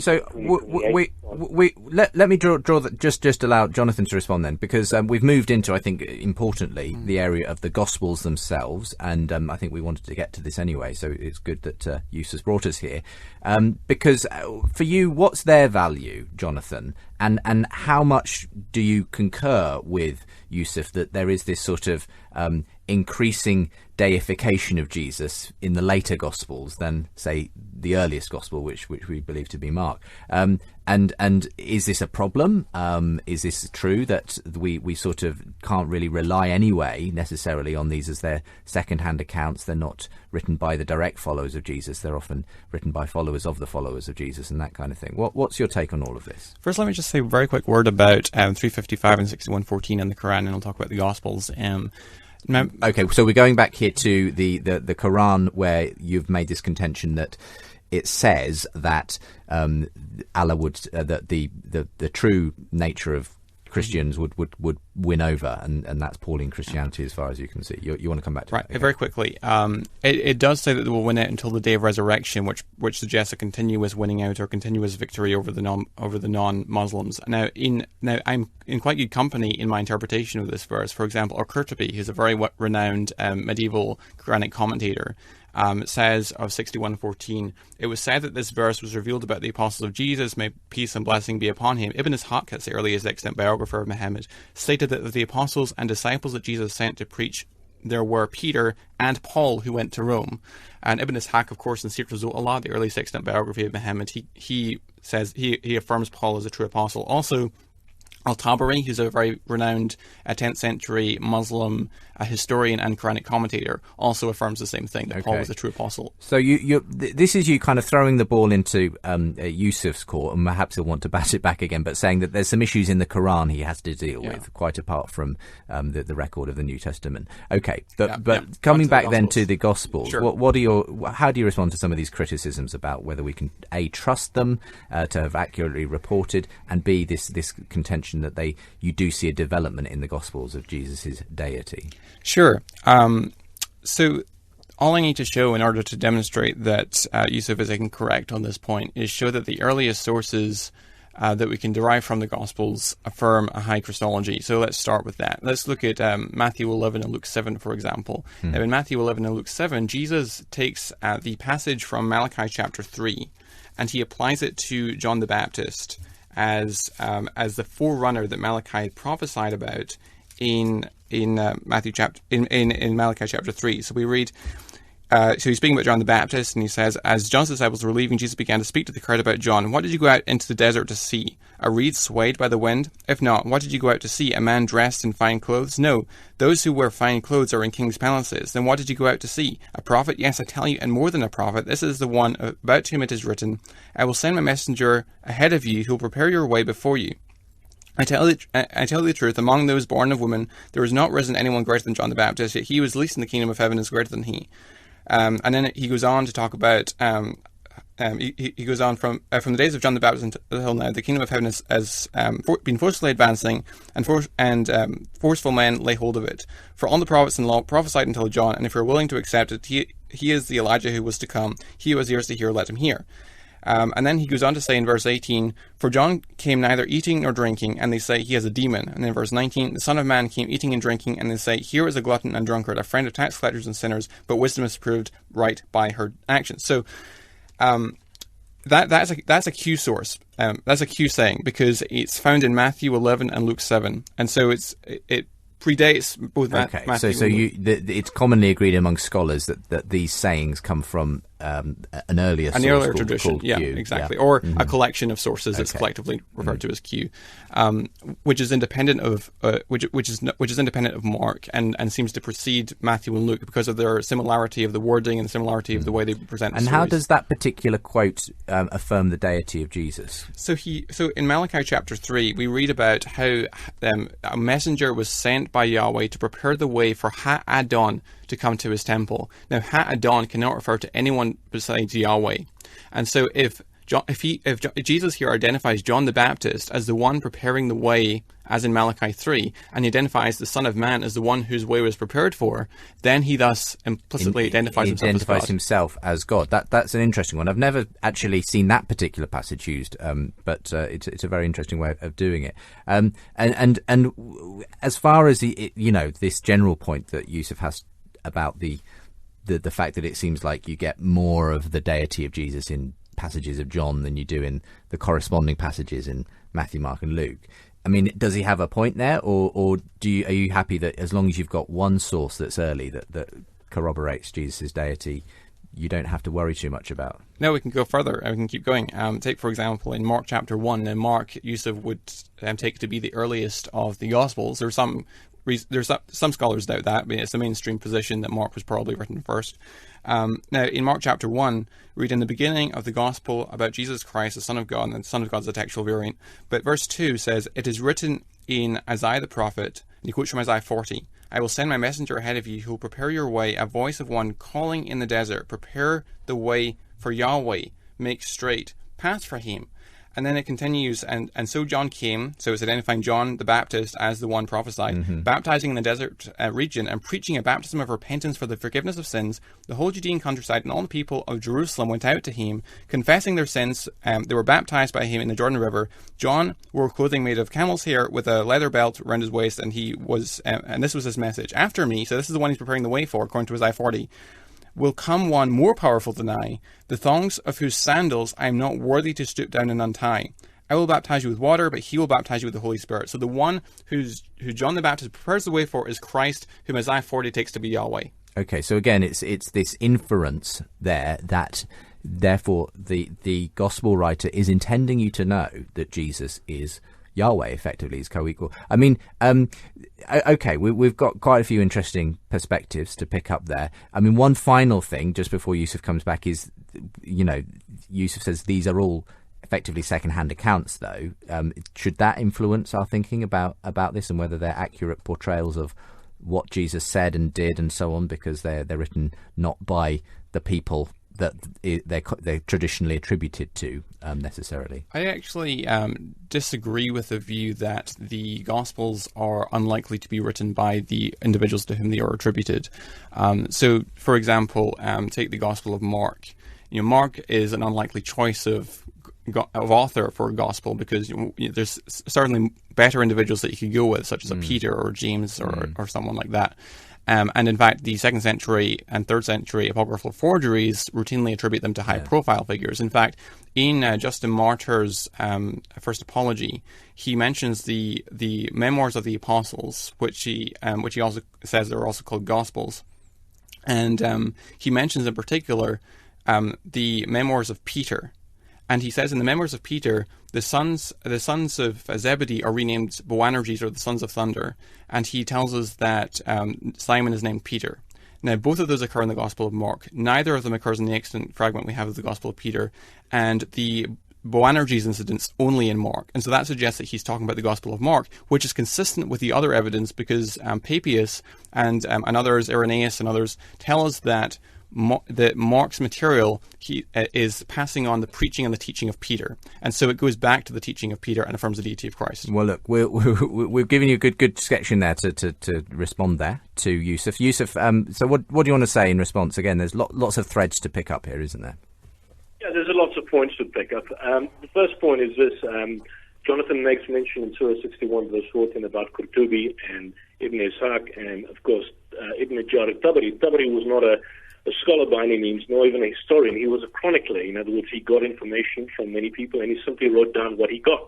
me draw that. Just allow Jonathan to respond then, because we've moved into, I think, importantly, the area of the Gospels themselves, and I think we wanted to get to this anyway. So it's good that Yusuf's brought us here, because for you, what's their value, Jonathan, and how much do you concur with Yusuf that there is this sort of increasing deification of Jesus in the later Gospels than, say, the earliest Gospel, which we believe to be Mark? And is this a problem? Is this true that we sort of can't really rely anyway necessarily on these as their second-hand accounts? They're not written by the direct followers of Jesus. They're often written by followers of the followers of Jesus and that kind of thing. What's your take on all of this? First, let me just say a very quick word about 355 and 6114 in the Quran, and I'll talk about the Gospels. Okay, so we're going back here to the Quran, where you've made this contention that it says that Allah would that the true nature of Christians would win over, and that's Pauline Christianity as far as you can see. You want to come back to right, that? Okay. Very quickly. It does say that they will win it until the day of resurrection, which suggests a continuous winning out or continuous victory over the non-Muslims. Now I'm in quite good company in my interpretation of this verse. For example, Al-Qurtubi, who's a very renowned medieval Quranic commentator, says of 61:14, it was said that this verse was revealed about the apostles of Jesus, may peace and blessing be upon him. Ibn Ishaq, that's the earliest extant biographer of Muhammad, stated that of the apostles and disciples that Jesus sent to preach, there were Peter and Paul who went to Rome. And Ibn Ishaq, of course, in Sirah Rasul-Allah, the earliest extant biography of Muhammad, he says he affirms Paul as a true apostle. Also, Al-Tabari, who's a very renowned 10th century Muslim historian and Quranic commentator, also affirms the same thing, that Paul was a true apostle. So this is you kind of throwing the ball into Yusuf's court, and perhaps he'll want to bat it back again, but saying that there's some issues in the Quran he has to deal with, quite apart from the record of the New Testament. Okay, but coming back then to the Gospels, sure. How do you respond to some of these criticisms about whether we can A, trust them to have accurately reported, and B, this contention that you do see a development in the Gospels of Jesus' deity? Sure. So all I need to show in order to demonstrate that Yusuf is incorrect on this point is show that the earliest sources that we can derive from the Gospels affirm a high Christology. So let's start with that. Let's look at Matthew 11 and Luke 7, for example. Now, in Matthew 11 and Luke 7, Jesus takes the passage from Malachi chapter 3 and he applies it to John the Baptist as the forerunner that Malachi had prophesied about in Malachi chapter 3. So we read, so he's speaking about John the Baptist, and he says, as John's disciples were leaving, Jesus began to speak to the crowd about John. What did you go out into the desert to see? A reed swayed by the wind? If not, what did you go out to see? A man dressed in fine clothes? No, those who wear fine clothes are in kings' palaces. Then what did you go out to see? A prophet? Yes, I tell you, and more than a prophet. This is the one about whom it is written, I will send my messenger ahead of you, who will prepare your way before you. I tell you the truth, among those born of women, there has not risen anyone greater than John the Baptist, yet he who is least in the kingdom of heaven is greater than he. And then he goes on to talk about, he goes on from the days of John the Baptist until now, the kingdom of heaven has been forcefully advancing, and forceful men lay hold of it. For all the prophets and law prophesied until John, and if you're willing to accept it, he is the Elijah who was to come. He who has ears to hear, let him hear. And then he goes on to say in verse 18, for John came neither eating nor drinking, and they say he has a demon. And in verse 19, the Son of Man came eating and drinking, and they say, here is a glutton and drunkard, a friend of tax collectors and sinners, but wisdom is proved right by her actions. So that's a Q source. That's a Q saying, because it's found in Matthew 11 and Luke 7. And so it predates both Matthew and Luke. It's commonly agreed among scholars that these sayings come from an earlier tradition, called yeah, Q. exactly, or a collection of sources that's collectively referred to as Q, which is independent of which is independent of Mark and seems to precede Matthew and Luke because of their similarity of the wording and the similarity of the way they present. And the how does that particular quote affirm the deity of Jesus? So in Malachi chapter 3, we read about how a messenger was sent by Yahweh to prepare the way for Ha-Adon to come to his temple. Now, Ha-Adon cannot refer to anyone besides Yahweh. And so if if Jesus here identifies John the Baptist as the one preparing the way, as in Malachi 3, and he identifies the Son of Man as the one whose way was prepared for, then he thus implicitly identifies himself as God. That's an interesting one. I've never actually seen that particular passage used, but it's a very interesting way of doing it. And as far as this general point that Yusuf has about the fact that it seems like you get more of the deity of Jesus in passages of John than you do in the corresponding passages in Matthew, Mark, and Luke. I mean, does he have a point there, or are you happy that as long as you've got one source that's early that corroborates Jesus' deity, you don't have to worry too much about? No, we can go further. We can keep going. Take, for example, in Mark chapter 1, and Mark, Yusuf would take to be the earliest of the Gospels. There's some scholars doubt that, but it's the mainstream position that Mark was probably written first. Now, in Mark chapter 1, read in the beginning of the Gospel about Jesus Christ, the Son of God, and the Son of God is a textual variant. But verse 2 says, "It is written in Isaiah the prophet," and he quotes from Isaiah 40, "I will send my messenger ahead of you who will prepare your way, a voice of one calling in the desert, prepare the way for Yahweh, make straight paths for him." And then it continues, and so John came, so it's identifying John the Baptist as the one prophesied, baptizing in the desert region and preaching a baptism of repentance for the forgiveness of sins. The whole Judean countryside and all the people of Jerusalem went out to him, confessing their sins. They were baptized by him in the Jordan River. John wore clothing made of camel's hair with a leather belt around his waist, and he was, and this was his message: "After me," so this is the one he's preparing the way for, according to Isaiah 40, "will come one more powerful than I, the thongs of whose sandals I am not worthy to stoop down and untie. I will baptize you with water, but he will baptize you with the Holy Spirit." So the one who John the Baptist prepares the way for is Christ, whom Isaiah 40 takes to be Yahweh. Okay, so again, it's this inference there that therefore the gospel writer is intending you to know that Jesus is Yahweh, effectively, is co-equal. I mean, okay, we've got quite a few interesting perspectives to pick up there. I mean, one final thing, just before Yusuf comes back, is, Yusuf says these are all effectively second-hand accounts, though. Should that influence our thinking about this and whether they're accurate portrayals of what Jesus said and did and so on, because they're written not by the people that they're traditionally attributed to necessarily? I actually disagree with the view that the Gospels are unlikely to be written by the individuals to whom they are attributed. So, for example, take the Gospel of Mark. Mark is an unlikely choice of author for a Gospel because there's certainly better individuals that you could go with, such as a Peter or James or someone like that. And in fact, the 2nd century and 3rd century apocryphal forgeries routinely attribute them to high-profile figures. In fact, in Justin Martyr's First Apology, he mentions the memoirs of the apostles, which he also says are also called Gospels. And he mentions in particular the memoirs of Peter. And he says in the memoirs of Peter, the sons of Zebedee are renamed Boanerges, or the sons of thunder. And he tells us that Simon is named Peter. Now, both of those occur in the Gospel of Mark. Neither of them occurs in the extant fragment we have of the Gospel of Peter. And the Boanerges incident's only in Mark. And so that suggests that he's talking about the Gospel of Mark, which is consistent with the other evidence because Papias and others, Irenaeus and others, tell us that Mark's material is passing on the preaching and the teaching of Peter, and so it goes back to the teaching of Peter and affirms the deity of Christ. Well, look, we've given you a good section there to respond there to Yusuf. Yusuf, so what do you want to say in response? Again, there's lots of threads to pick up here, isn't there? Yeah, there's lots of points to pick up. The first point is this: Jonathan makes mention in Surah 61, verse 14, about Qurtubi and Ibn Ishaq, and of course Ibn Jarir Tabari. Tabari was not a scholar by any means, nor even a historian. He was a chronicler. In other words, he got information from many people, and he simply wrote down what he got.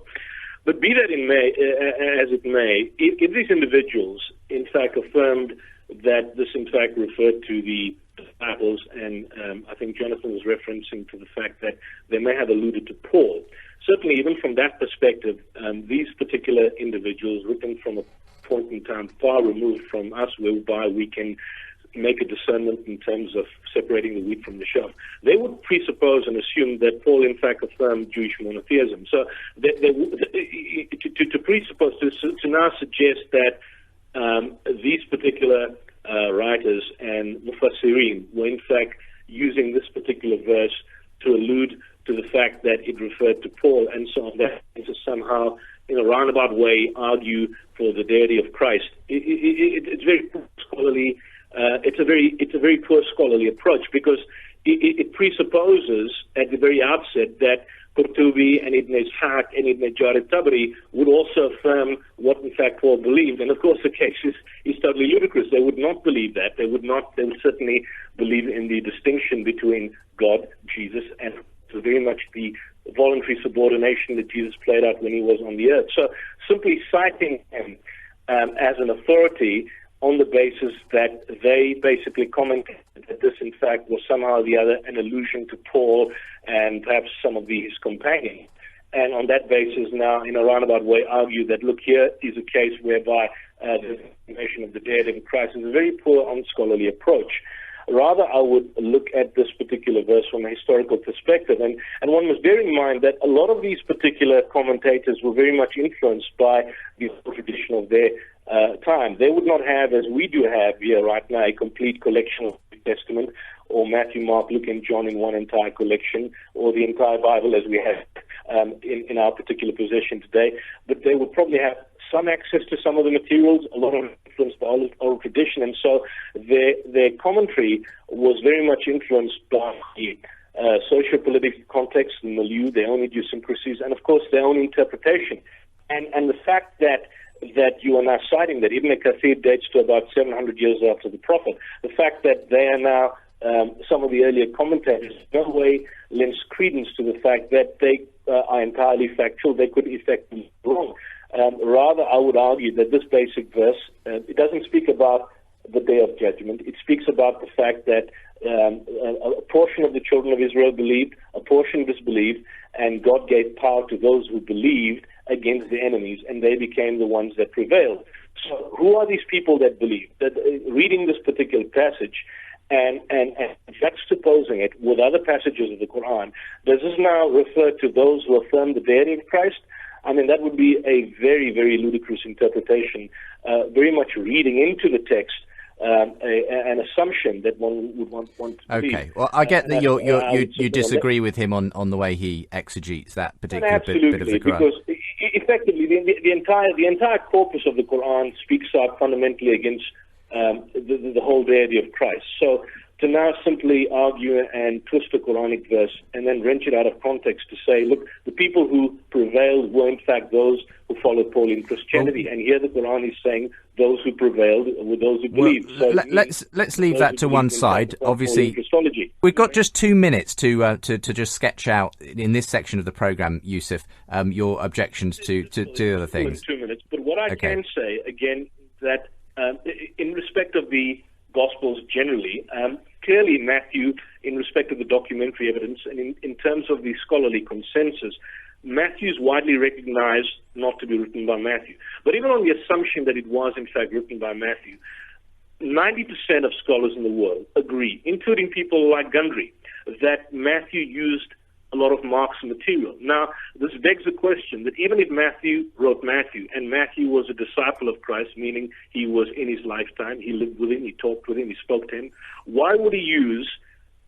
But be that as it may, if these individuals, in fact, affirmed that this, in fact, referred to the disciples, and I think Jonathan was referencing to the fact that they may have alluded to Paul. Certainly, even from that perspective, these particular individuals, written from a point in time far removed from us, whereby we can make a discernment in terms of separating the wheat from the chaff, they would presuppose and assume that Paul, in fact, affirmed Jewish monotheism. So to presuppose, to now suggest that these particular writers and Mufassirin were, in fact, using this particular verse to allude to to the fact that it referred to Paul, and so on, that to somehow, in a roundabout way, argue for the deity of Christ. It's very scholarly. It's a very poor scholarly approach, because it presupposes at the very outset that Qurtubi and Ibn Ishaq and Ibn Jarir Tabari would also affirm what in fact Paul believed. And of course the case is totally ludicrous. They would not believe that. They would certainly believe in the distinction between God, Jesus, and very much the voluntary subordination that Jesus played out when he was on the earth. So simply citing him as an authority on the basis that they basically commented that this, in fact, was somehow or the other an allusion to Paul and perhaps some of his companions. And on that basis now, in a roundabout way, argue that, look, here is a case whereby the information of the deity of Christ is a very poor, unscholarly approach. Rather, I would look at this particular verse from a historical perspective. And one must bear in mind that a lot of these particular commentators were very much influenced by the tradition of their time. They would not have, as we do have here right now, a complete collection of the New Testament, or Matthew, Mark, Luke, and John in one entire collection, or the entire Bible as we have in our particular possession today. But they would probably have some access to some of the materials, a lot of influence by oral tradition, and so their commentary was very much influenced by the socio-political context, the milieu, their own idiosyncrasies, and of course their own interpretation. And the fact that you are now citing that Ibn Kathir dates to about 700 years after the Prophet, the fact that they are now some of the earlier commentators in no way lends credence to the fact that they are entirely factual. They could effectively be wrong. Rather, I would argue that this basic verse, it doesn't speak about the Day of Judgment. It speaks about the fact that a portion of the children of Israel believed, a portion disbelieved, and God gave power to those who believed against the enemies, and they became the ones that prevailed. So who are these people that believe? That reading this particular passage and juxtaposing it with other passages of the Quran, does this now refer to those who affirm the deity of Christ? I mean, that would be a very, very ludicrous interpretation, very much reading into the text an assumption that one would want to believe. Okay, well, I get that you disagree with him on the way he exegetes that particular bit of the Quran. Because effectively the entire corpus of the Quran speaks out fundamentally against the whole deity of Christ. So to now simply argue and twist a Quranic verse and then wrench it out of context to say, look, the people who prevailed were in fact those who followed Pauline Christianity, and here the Quran is saying those who prevailed were those who believed. Well, let's leave that to one side. Obviously, we've got just 2 minutes to just sketch out in this section of the program, Yusuf, your objections to other things. 2 minutes, but what I can say again that in respect of the Gospels generally, clearly Matthew, in respect of the documentary evidence and in terms of the scholarly consensus, Matthew is widely recognized not to be written by Matthew. But even on the assumption that it was in fact written by Matthew, 90% of scholars in the world agree, including people like Gundry, that Matthew used a lot of Mark's material. Now, this begs the question that even if Matthew wrote Matthew, and Matthew was a disciple of Christ, meaning he was in his lifetime, he lived with him, he talked with him, he spoke to him, why would he use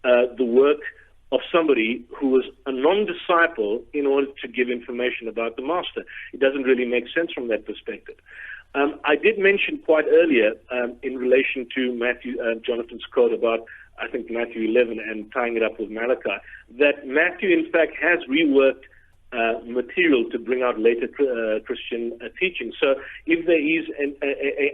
the work of somebody who was a non-disciple in order to give information about the Master? It doesn't really make sense from that perspective. I did mention quite earlier in relation to Matthew, Jonathan's quote about, I think, Matthew 11 and tying it up with Malachi, that Matthew, in fact, has reworked material to bring out later Christian teaching. So if there is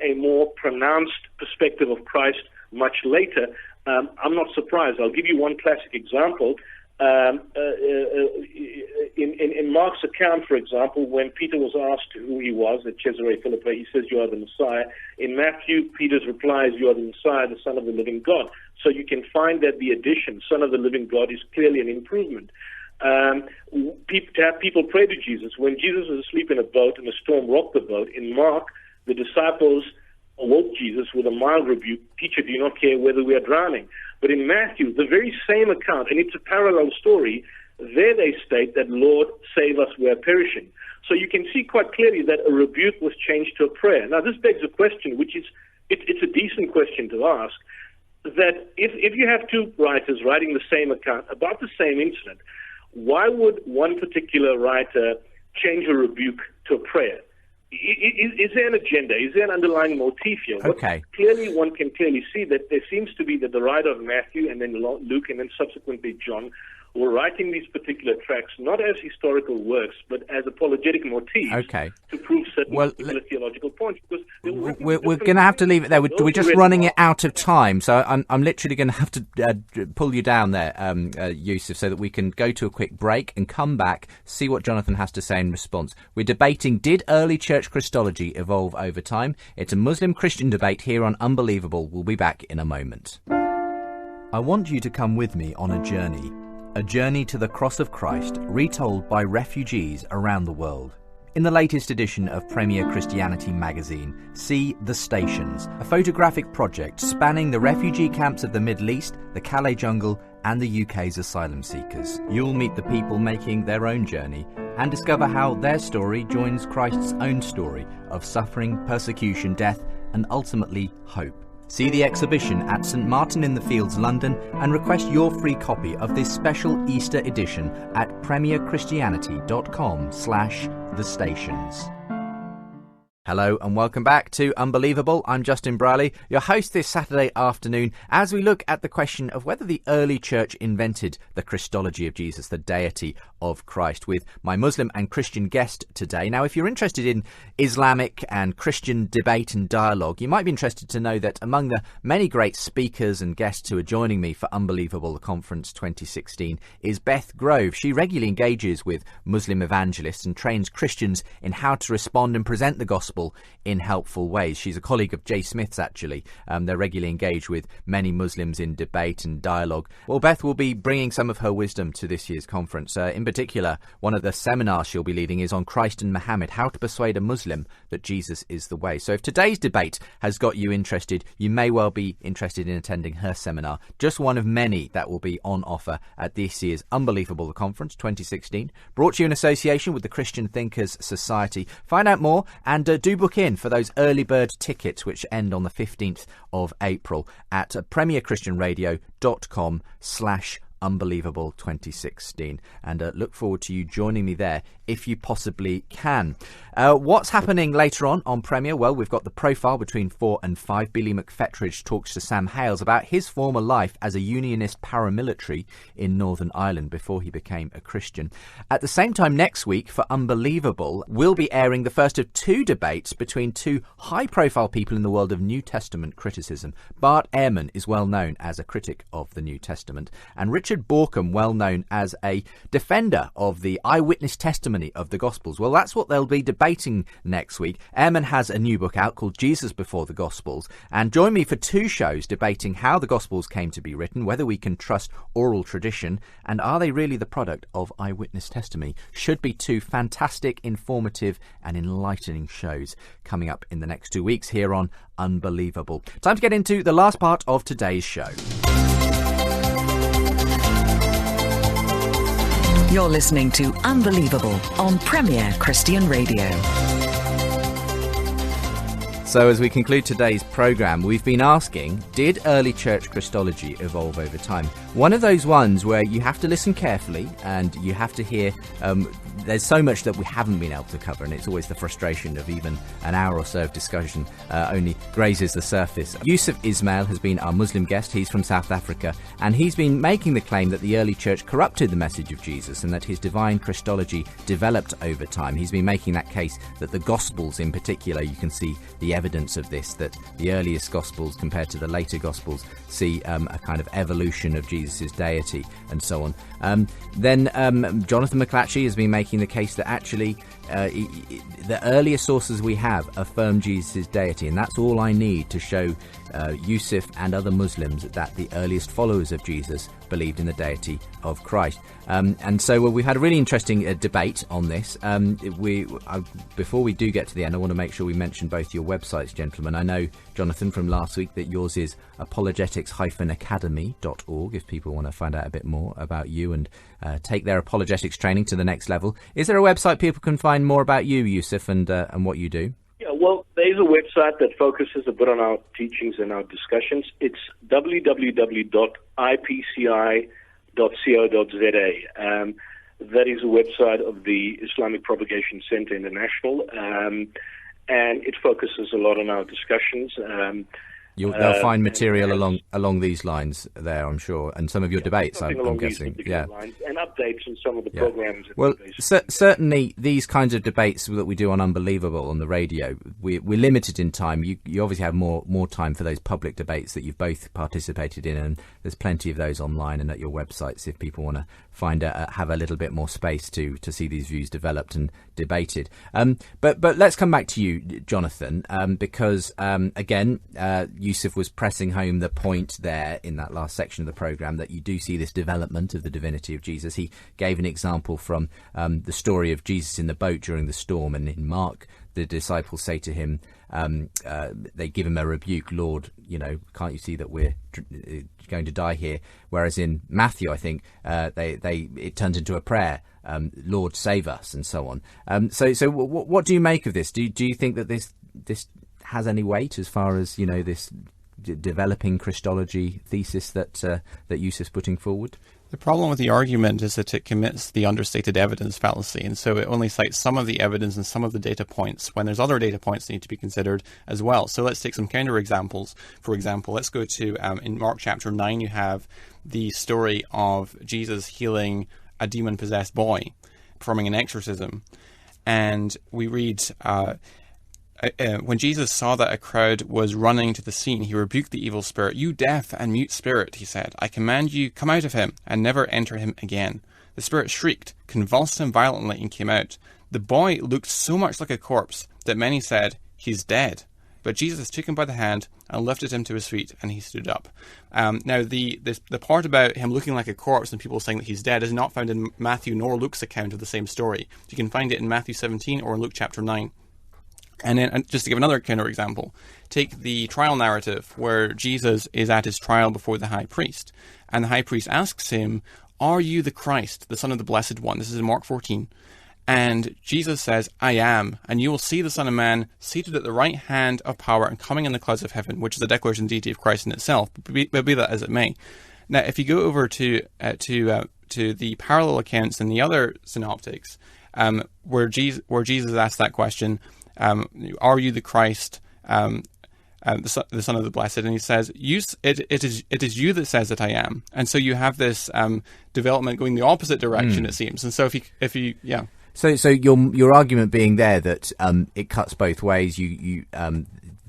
a more pronounced perspective of Christ much later, I'm not surprised. I'll give you one classic example. In Mark's account, for example, when Peter was asked who he was at Caesarea Philippi, he says, "You are the Messiah." In Matthew, Peter's reply is, "You are the Messiah, the Son of the living God." So you can find that the addition, "Son of the living God," is clearly an improvement. People pray to Jesus. When Jesus was asleep in a boat and a storm rocked the boat, in Mark, the disciples awoke Jesus with a mild rebuke, "Teacher, do you not care whether we are drowning?" But in Matthew, the very same account, and it's a parallel story, there they state that, "Lord, save us, we are perishing." So you can see quite clearly that a rebuke was changed to a prayer. Now this begs a question, which is, it's a decent question to ask, that if you have two writers writing the same account about the same incident, why would one particular writer change a rebuke to a prayer? Is there an agenda? Is there an underlying motif here? Okay. Clearly, one can clearly see that there seems to be that the writer of Matthew and then Luke and then subsequently John were writing these particular tracts not as historical works, but as apologetic motifs to prove certain particular theological points. Because we're going to have to leave it there. We're just running it out of time, so I'm literally going to have to pull you down there, Yusuf, so that we can go to a quick break and come back, see what Jonathan has to say in response. We're debating, did early church Christology evolve over time? It's a Muslim-Christian debate here on Unbelievable. We'll be back in a moment. I want you to come with me on a journey. A journey to the cross of Christ, retold by refugees around the world. In the latest edition of Premier Christianity magazine, see The Stations, a photographic project spanning the refugee camps of the Middle East, the Calais jungle, and the UK's asylum seekers. You'll meet the people making their own journey and discover how their story joins Christ's own story of suffering, persecution, death, and ultimately hope. See the exhibition at St Martin in the Fields, London, and request your free copy of this special Easter edition at premierchristianity.com/thestations. Hello and welcome back to Unbelievable. I'm Justin Brierley, your host this Saturday afternoon, as we look at the question of whether the early church invented the Christology of Jesus, the deity of Christ, with my Muslim and Christian guest today. Now, if you're interested in Islamic and Christian debate and dialogue, you might be interested to know that among the many great speakers and guests who are joining me for Unbelievable Conference 2016 is Beth Grove. She regularly engages with Muslim evangelists and trains Christians in how to respond and present the gospel in helpful ways. She's a colleague of Jay Smith's, actually. They're regularly engaged with many Muslims in debate and dialogue. Well, Beth will be bringing some of her wisdom to this year's conference. In particular, one of the seminars she'll be leading is on Christ and Muhammad, how to persuade a Muslim that Jesus is the way. So if today's debate has got you interested, you may well be interested in attending her seminar, just one of many that will be on offer at this year's Unbelievable Conference 2016, brought to you in association with the Christian Thinkers Society. Find out more and do book in for those early bird tickets which end on the 15th of April at premierchristianradio.com/Unbelievable 2016, and look forward to you joining me there if you possibly can. What's happening later on Premier? Well, we've got the profile between 4 and 5. Billy McFetridge talks to Sam Hales about his former life as a unionist paramilitary in Northern Ireland before he became a Christian. At the same time next week for Unbelievable, we'll be airing the first of 2 debates between 2 high-profile people in the world of New Testament criticism. Bart Ehrman is well known as a critic of the New Testament, and Richard Borkham, well known as a defender of the eyewitness testimony of the Gospels. Well, that's what they'll be debating next week. Ehrman has a new book out called Jesus Before the Gospels, and join me for 2 shows debating how the Gospels came to be written, whether we can trust oral tradition, and are they really the product of eyewitness testimony. Should be 2 fantastic, informative and enlightening shows coming up in the next 2 weeks here on Unbelievable. Time to get into the last part of today's show. You're listening to Unbelievable on Premier Christian Radio. So as we conclude today's programme, we've been asking, did early church Christology evolve over time? One of those ones where you have to listen carefully and you have to hear, there's so much that we haven't been able to cover, and it's always the frustration of even an hour or so of discussion only grazes the surface. Yusuf Ismail has been our Muslim guest. He's from South Africa, and he's been making the claim that the early church corrupted the message of Jesus and that his divine Christology developed over time. He's been making that case that the Gospels in particular, you can see the evidence of this, that the earliest Gospels compared to the later Gospels see a kind of evolution of Jesus' deity and so on. Then Jonathan McLatchie has been making the case that actually the earliest sources we have affirm Jesus' deity, and that's all I need to show Yusuf and other Muslims that the earliest followers of Jesus believed in the deity of Christ. And so we've had a really interesting debate on this. Before we do get to the end, I want to make sure we mention both your websites, gentlemen. I know, Jonathan, from last week that yours is apologetics-academy.org if people want to find out a bit more about you and take their apologetics training to the next level. Is there a website people can find more about you, Yusuf, and what you do? Yeah, well, there is a website that focuses a bit on our teachings and our discussions. It's www.ipci.co.za. That is a website of the Islamic Propagation Center International, and it focuses a lot on our discussions. They'll find material along these lines there, I'm sure, and some of your debates, I'm guessing. Lines, and updates on some of the programs. Well, certainly these kinds of debates that we do on Unbelievable on the radio, we're limited in time. You obviously have more time for those public debates that you've both participated in, and there's plenty of those online and at your websites if people want to have a little bit more space to see these views developed and debated. But let's come back to you, Jonathan, because again, Yusuf was pressing home the point there in that last section of the programme that you do see this development of the divinity of Jesus. He gave an example from the story of Jesus in the boat during the storm, and in Mark, the disciples say to him, they give him a rebuke, Lord, can't you see that we're going to die here? Whereas in Matthew, I think, it turns into a prayer, Lord, save us, and so on. So what do you make of this? Do you think that this has any weight as far as this developing Christology thesis that Yusuf's putting forward? The problem with the argument is that it commits the understated evidence fallacy, and so it only cites some of the evidence and some of the data points when there's other data points that need to be considered as well. So let's take some counter examples. For example, let's go to in Mark chapter 9, you have the story of Jesus healing a demon-possessed boy, performing an exorcism, and we read when Jesus saw that a crowd was running to the scene, he rebuked the evil spirit. "You deaf and mute spirit," he said, "I command you, come out of him and never enter him again." The spirit shrieked, convulsed him violently, and came out. The boy looked so much like a corpse that many said, "He's dead." But Jesus took him by the hand and lifted him to his feet, and he stood up. Now, the part about him looking like a corpse and people saying that he's dead is not found in Matthew nor Luke's account of the same story. You can find it in Matthew 17 or in Luke chapter 9. And then, just to give another counter example, take the trial narrative where Jesus is at his trial before the high priest. And the high priest asks him, "Are you the Christ, the Son of the Blessed One?" This is in Mark 14. And Jesus says, "I am, and you will see the Son of Man seated at the right hand of power and coming in the clouds of heaven," which is a declaration of the deity of Christ in itself, but be that as it may. Now, if you go over to the parallel accounts in the other synoptics, where Jesus asked that question, "Are you the Christ, the Son of the Blessed?" And he says, "It is you that says that I am." And so you have this development going the opposite direction, it seems. And so if you. So your argument being there that it cuts both ways.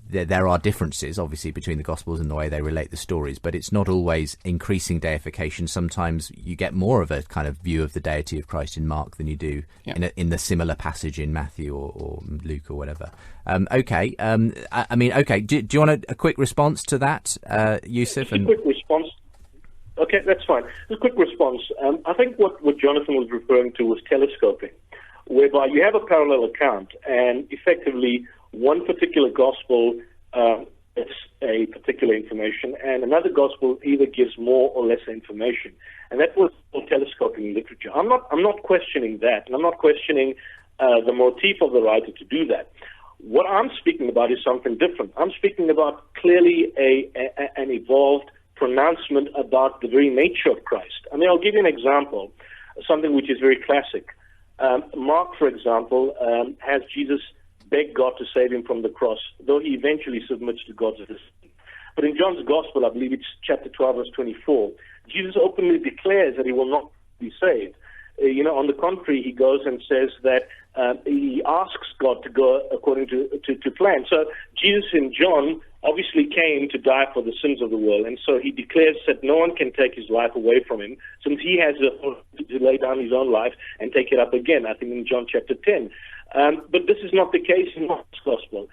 There are differences, obviously, between the Gospels and the way they relate the stories, but it's not always increasing deification. Sometimes you get more of a kind of view of the deity of Christ in Mark than you do in the similar passage in Matthew or Luke or whatever. Okay. Okay. Do you want a quick response to that, Yusuf? A quick response. Okay, that's fine. A quick response. I think what Jonathan was referring to was telescoping, whereby you have a parallel account and effectively one particular gospel gets a particular information, and another gospel either gives more or less information, and that was called telescoping in literature. I'm not questioning that, and I'm not questioning the motif of the writer to do that. What I'm speaking about is something different. I'm speaking about clearly an evolved pronouncement about the very nature of Christ. I mean, I'll give you an example, something which is very classic. Mark, for example, has Jesus beg God to save him from the cross, though he eventually submits to God's decision. But in John's Gospel, I believe it's chapter 12, verse 24, Jesus openly declares that he will not be saved. On the contrary, he goes and says that he asks God to go according to plan. So Jesus in John obviously came to die for the sins of the world, and so he declares that no one can take his life away from him, since he has the authority to lay down his own life and take it up again, I think in John chapter 10. But this is not the case in Mark's Gospel.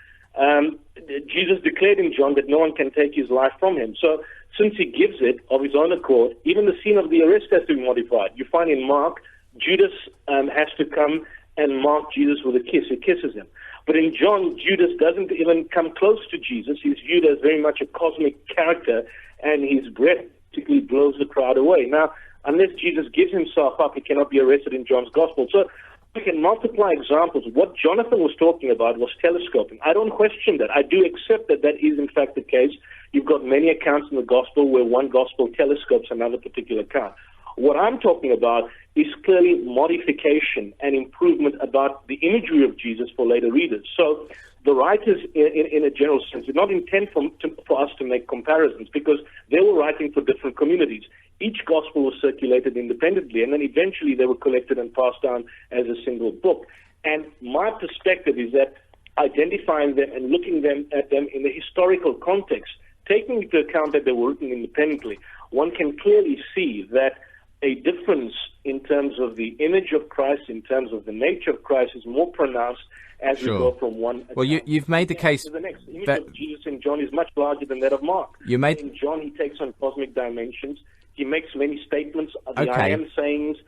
Jesus declared in John that no one can take his life from him. So since he gives it of his own accord, even the scene of the arrest has to be modified. You find in Mark, Judas has to come and mark Jesus with a kiss. He kisses him. But in John, Judas doesn't even come close to Jesus. He's viewed as very much a cosmic character, and his breath particularly blows the crowd away. Now, unless Jesus gives himself up, he cannot be arrested in John's Gospel. So we can multiply examples. What Jonathan was talking about was telescoping. I don't question that. I do accept that that is in fact the case. You've got many accounts in the Gospel where one Gospel telescopes another particular account. What I'm talking about is clearly modification and improvement about the imagery of Jesus for later readers. So the writers, in a general sense, did not intend for us to make comparisons, because they were writing for different communities. Each gospel was circulated independently, and then eventually they were collected and passed down as a single book. And my perspective is that identifying them and looking at them in the historical context, taking into account that they were written independently, one can clearly see that a difference in terms of the image of Christ, in terms of the nature of Christ, is more pronounced as we go from one. Well, you've made the case. The next image of Jesus in John is much larger than that of Mark. In John, he takes on cosmic dimensions. He makes many statements of the I am sayings,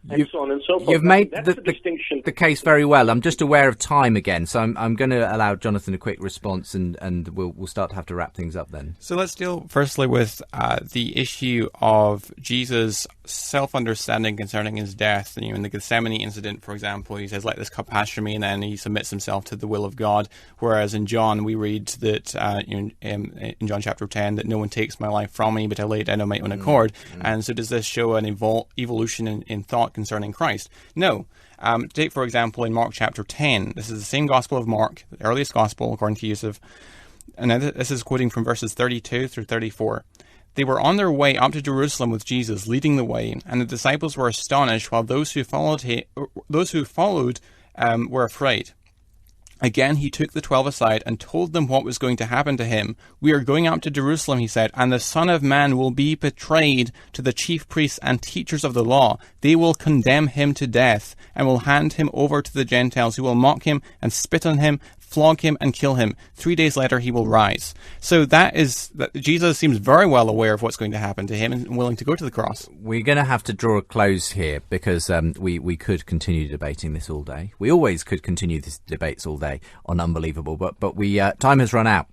and so on and so forth. You've made distinction. The case very well. I'm just aware of time again, so I'm going to allow Jonathan a quick response, and we'll start to have to wrap things up then. So let's deal firstly with the issue of Jesus' self-understanding concerning his death. And, in the Gethsemane incident, for example, he says, "Let this cup pass from me," and then he submits himself to the will of God. Whereas in John, we read that in John chapter 10, that no one takes my life from me, but I lay it down on my own accord. And so does this show an evolution in thought concerning Christ? No. Take, for example, in Mark chapter 10. This is the same Gospel of Mark, the earliest Gospel, according to Yusuf. And this is quoting from verses 32 through 34. They were on their way up to Jerusalem with Jesus leading the way, and the disciples were astonished, while those who followed were afraid. Again, he took the 12 aside and told them what was going to happen to him. "We are going up to Jerusalem," he said, "and the Son of Man will be betrayed to the chief priests and teachers of the law. They will condemn him to death and will hand him over to the Gentiles, who will mock him and spit on him, flog him and kill him. 3 days later he will rise." So that Jesus seems very well aware of what's going to happen to him and willing to go to the cross. We're going to have to draw a close here, because we could continue debating this all day. We always could continue these debates all day on Unbelievable, but we time has run out.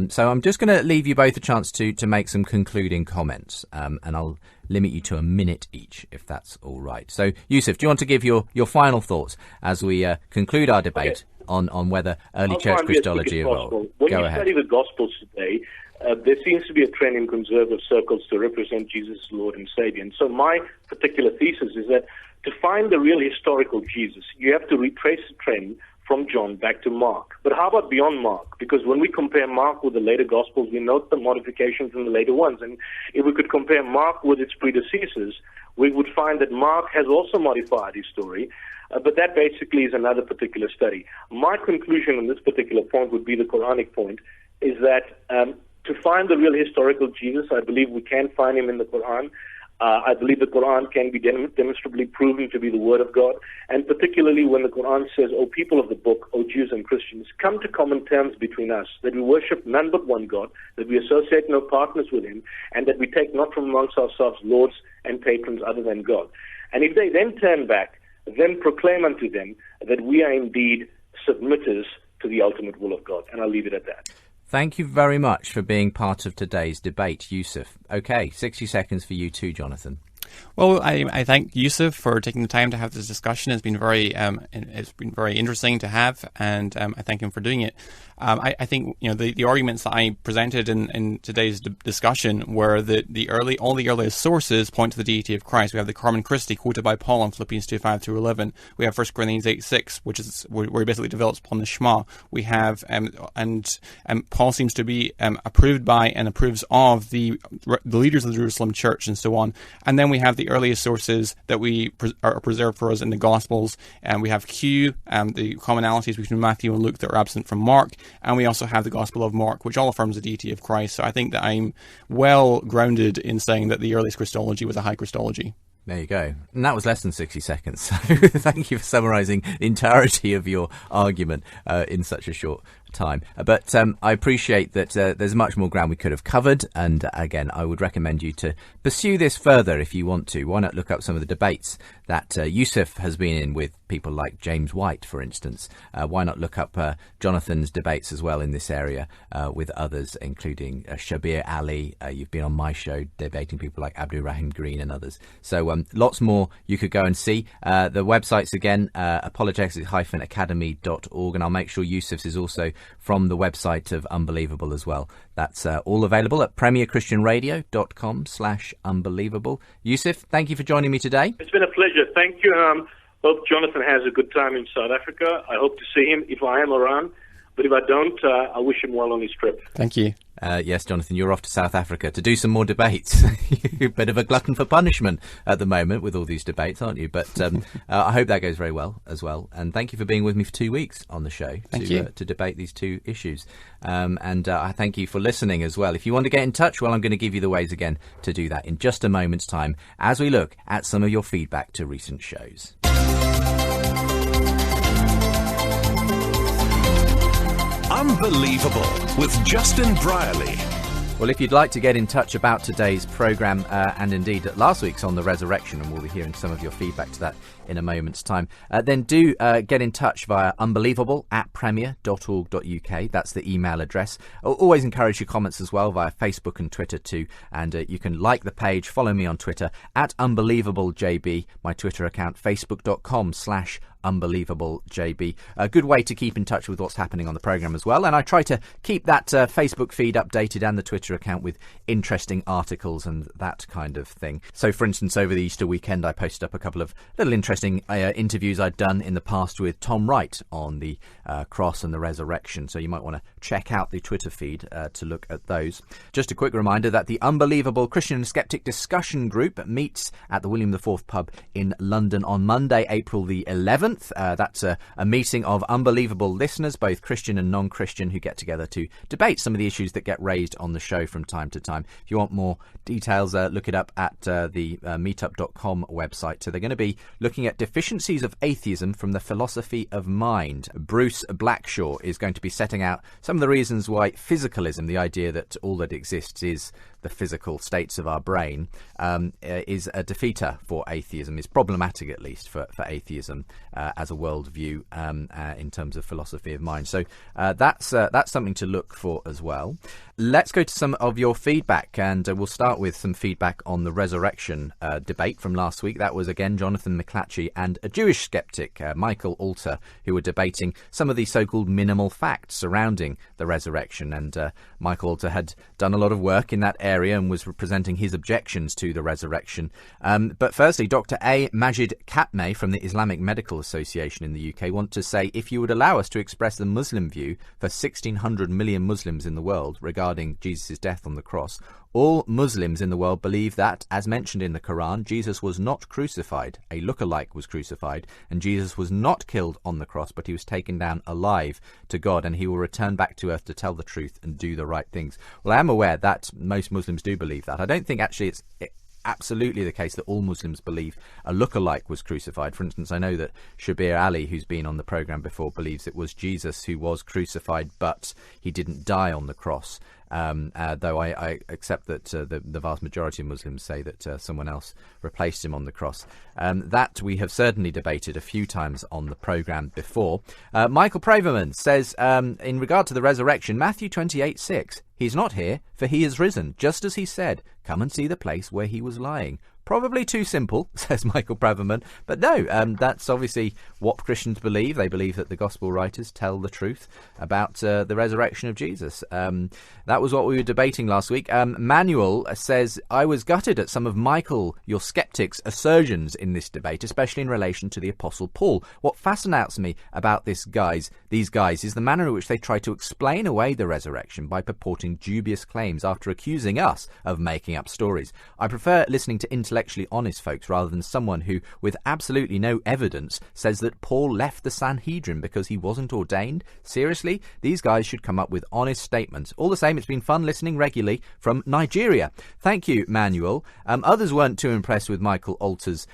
So I'm just going to leave you both a chance to make some concluding comments, and I'll limit you to a minute each, if that's all right. So, Yusuf, do you want to give your final thoughts as we conclude our debate on whether early church Christology evolved? When you study the Gospels today, there seems to be a trend in conservative circles to represent Jesus as Lord and Savior. And so my particular thesis is that to find the real historical Jesus, you have to retrace the trend from John back to Mark. But how about beyond Mark? Because when we compare Mark with the later Gospels, we note the modifications in the later ones. And if we could compare Mark with its predecessors, we would find that Mark has also modified his story. But that basically is another particular study. My conclusion on this particular point would be the Quranic point, is that to find the real historical Jesus, I believe we can find him in the Quran. I believe the Quran can be demonstrably proven to be the Word of God, and particularly when the Quran says, "O people of the book, O Jews and Christians, come to common terms between us, that we worship none but one God, that we associate no partners with him, and that we take not from amongst ourselves lords and patrons other than God." And if they then turn back, then proclaim unto them that we are indeed submitters to the ultimate will of God. And I'll leave it at that. Thank you very much for being part of today's debate, Yusuf. Okay, 60 seconds for you too, Jonathan. Well, I thank Yusuf for taking the time to have this discussion. It's been very interesting to have, and I thank him for doing it. I think the arguments that I presented in today's discussion were that all the earliest sources point to the deity of Christ. We have the Carmen Christi quoted by Paul in Philippians 2:5 through 11. We have 1 Corinthians 8:6, which is where he basically develops upon the Shema. We have and Paul seems to be approved by and approves of the leaders of the Jerusalem church and so on. And then we have the earliest sources that are preserved for us in the Gospels, and we have Q, the commonalities between Matthew and Luke that are absent from Mark, and we also have the Gospel of Mark, which all affirms the deity of Christ. So I think that I'm well grounded in saying that the earliest Christology was a high Christology. There you go. And that was less than 60 seconds. So thank you for summarising the entirety of your argument in such a short time. But I appreciate that there's much more ground we could have covered. And again, I would recommend you to pursue this further if you want to. Why not look up some of the debates that Yusuf has been in with people like James White, for instance. Why not look up Jonathan's debates as well in this area with others, including Shabir Ali. You've been on my show debating people like Abdul Rahim Green and others. So lots more you could go and see. The websites again, apologetics-academy.org, and I'll make sure Yusuf's is also from the website of Unbelievable as well. That's all available at premierchristianradio.com/unbelievable. Yusuf, thank you for joining me today. It's been a pleasure. Thank you. Hope Jonathan has a good time in South Africa. I hope to see him if I am around. But if I don't, I wish him well on his trip. Thank you. Yes, Jonathan, you're off to South Africa to do some more debates. You're a bit of a glutton for punishment at the moment with all these debates, aren't you? But I hope that goes very well as well. And thank you for being with me for 2 weeks on the show to debate these two issues. And I thank you for listening as well. If you want to get in touch, well, I'm going to give you the ways again to do that in just a moment's time as we look at some of your feedback to recent shows. Unbelievable with Justin Brierley. Well, if you'd like to get in touch about today's programme and indeed last week's on the resurrection, and we'll be hearing some of your feedback to that in a moment's time, then do get in touch via unbelievable@premier.org.uk. That's the email address. I'll always encourage your comments as well via Facebook and Twitter too. And you can like the page, follow me on Twitter @UnbelievableJB, my Twitter account, facebook.com/UnbelievableJB. A good way to keep in touch with what's happening on the programme as well. And I try to keep that Facebook feed updated and the Twitter account with interesting articles and that kind of thing. So, for instance, over the Easter weekend, I posted up a couple of little interesting interviews I'd done in the past with Tom Wright on the cross and the resurrection. So you might want to check out the Twitter feed to look at those. Just a quick reminder that the Unbelievable Christian and Skeptic Discussion Group meets at the William IV pub in London on Monday, April the 11th. That's a meeting of Unbelievable listeners, both Christian and non-Christian, who get together to debate some of the issues that get raised on the show from time to time. If you want more details, look it up at the meetup.com website. So they're going to be looking at deficiencies of atheism from the philosophy of mind. Bruce Blackshaw is going to be setting out some of the reasons why physicalism, the idea that all that exists is the physical states of our brain, is a defeater for atheism, is problematic at least for atheism as a worldview in terms of philosophy of mind. So that's something to look for as well. Let's go to some of your feedback, and we'll start with some feedback on the resurrection debate from last week. That was again Jonathan McLatchie and a Jewish skeptic, Michael Alter, who were debating some of the so-called minimal facts surrounding the resurrection. And Michael Alter had done a lot of work in that area and was presenting his objections to the resurrection. But firstly, Dr. A. Majid Katme from the Islamic Medical Association in the UK want to say, if you would allow us to express the Muslim view for 1,600 million Muslims in the world regarding Jesus' death on the cross, all Muslims in the world believe that, as mentioned in the Quran, Jesus was not crucified. A lookalike was crucified, and Jesus was not killed on the cross, but he was taken down alive to God, and he will return back to earth to tell the truth and do the right things. Well, I am aware that most Muslims do believe that. I don't think actually it's absolutely the case that all Muslims believe a lookalike was crucified. For instance, I know that Shabir Ali, who's been on the programme before, believes it was Jesus who was crucified, but he didn't die on the cross. Though I accept that the vast majority of Muslims say that someone else replaced him on the cross. That we have certainly debated a few times on the programme before. Michael Praverman says, in regard to the resurrection, Matthew 28:6, he's not here, for he is risen, just as he said. Come and see the place where he was lying. Probably too simple, says Michael Braverman, but no, that's obviously what Christians believe. They believe that the gospel writers tell the truth about the resurrection of Jesus. That was what we were debating last week. Manuel says, I was gutted at some of Michael, your skeptic's, assertions in this debate, especially in relation to the Apostle Paul. What fascinates me about these guys is the manner in which they try to explain away the resurrection by purporting dubious claims after accusing us of making up stories. I prefer listening to intellectually honest folks rather than someone who, with absolutely no evidence, says that Paul left the Sanhedrin because he wasn't ordained. Seriously, these guys should come up with honest statements. All the same, it's been fun listening regularly from Nigeria. Thank you, Manuel. Others weren't too impressed with Michael Alter's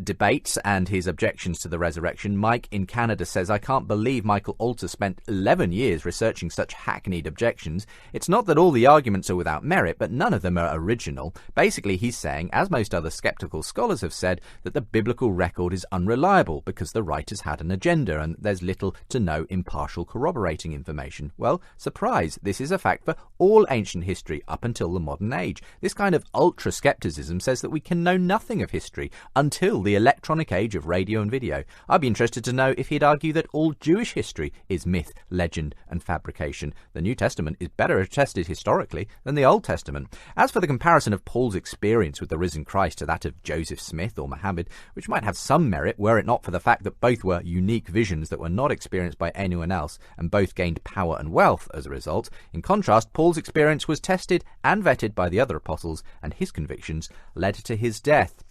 debates and his objections to the resurrection. Mike in Canada says, I can't believe Michael Alter spent 11 years researching such hackneyed objections. It's not that all the arguments are without merit, but none of them are original. Basically, he's saying, as most most other skeptical scholars have said that the biblical record is unreliable because the writers had an agenda and there's little to no impartial corroborating information. Well, surprise, this is a fact for all ancient history up until the modern age. This kind of ultra-skepticism says that we can know nothing of history until the electronic age of radio and video. I'd be interested to know if he'd argue that all Jewish history is myth, legend and fabrication. The New Testament is better attested historically than the Old Testament. As for the comparison of Paul's experience with the risen Christ to that of Joseph Smith or Muhammad, which might have some merit were it not for the fact that both were unique visions that were not experienced by anyone else and both gained power and wealth as a result. In contrast, Paul's experience was tested and vetted by the other apostles, and his convictions led to his death.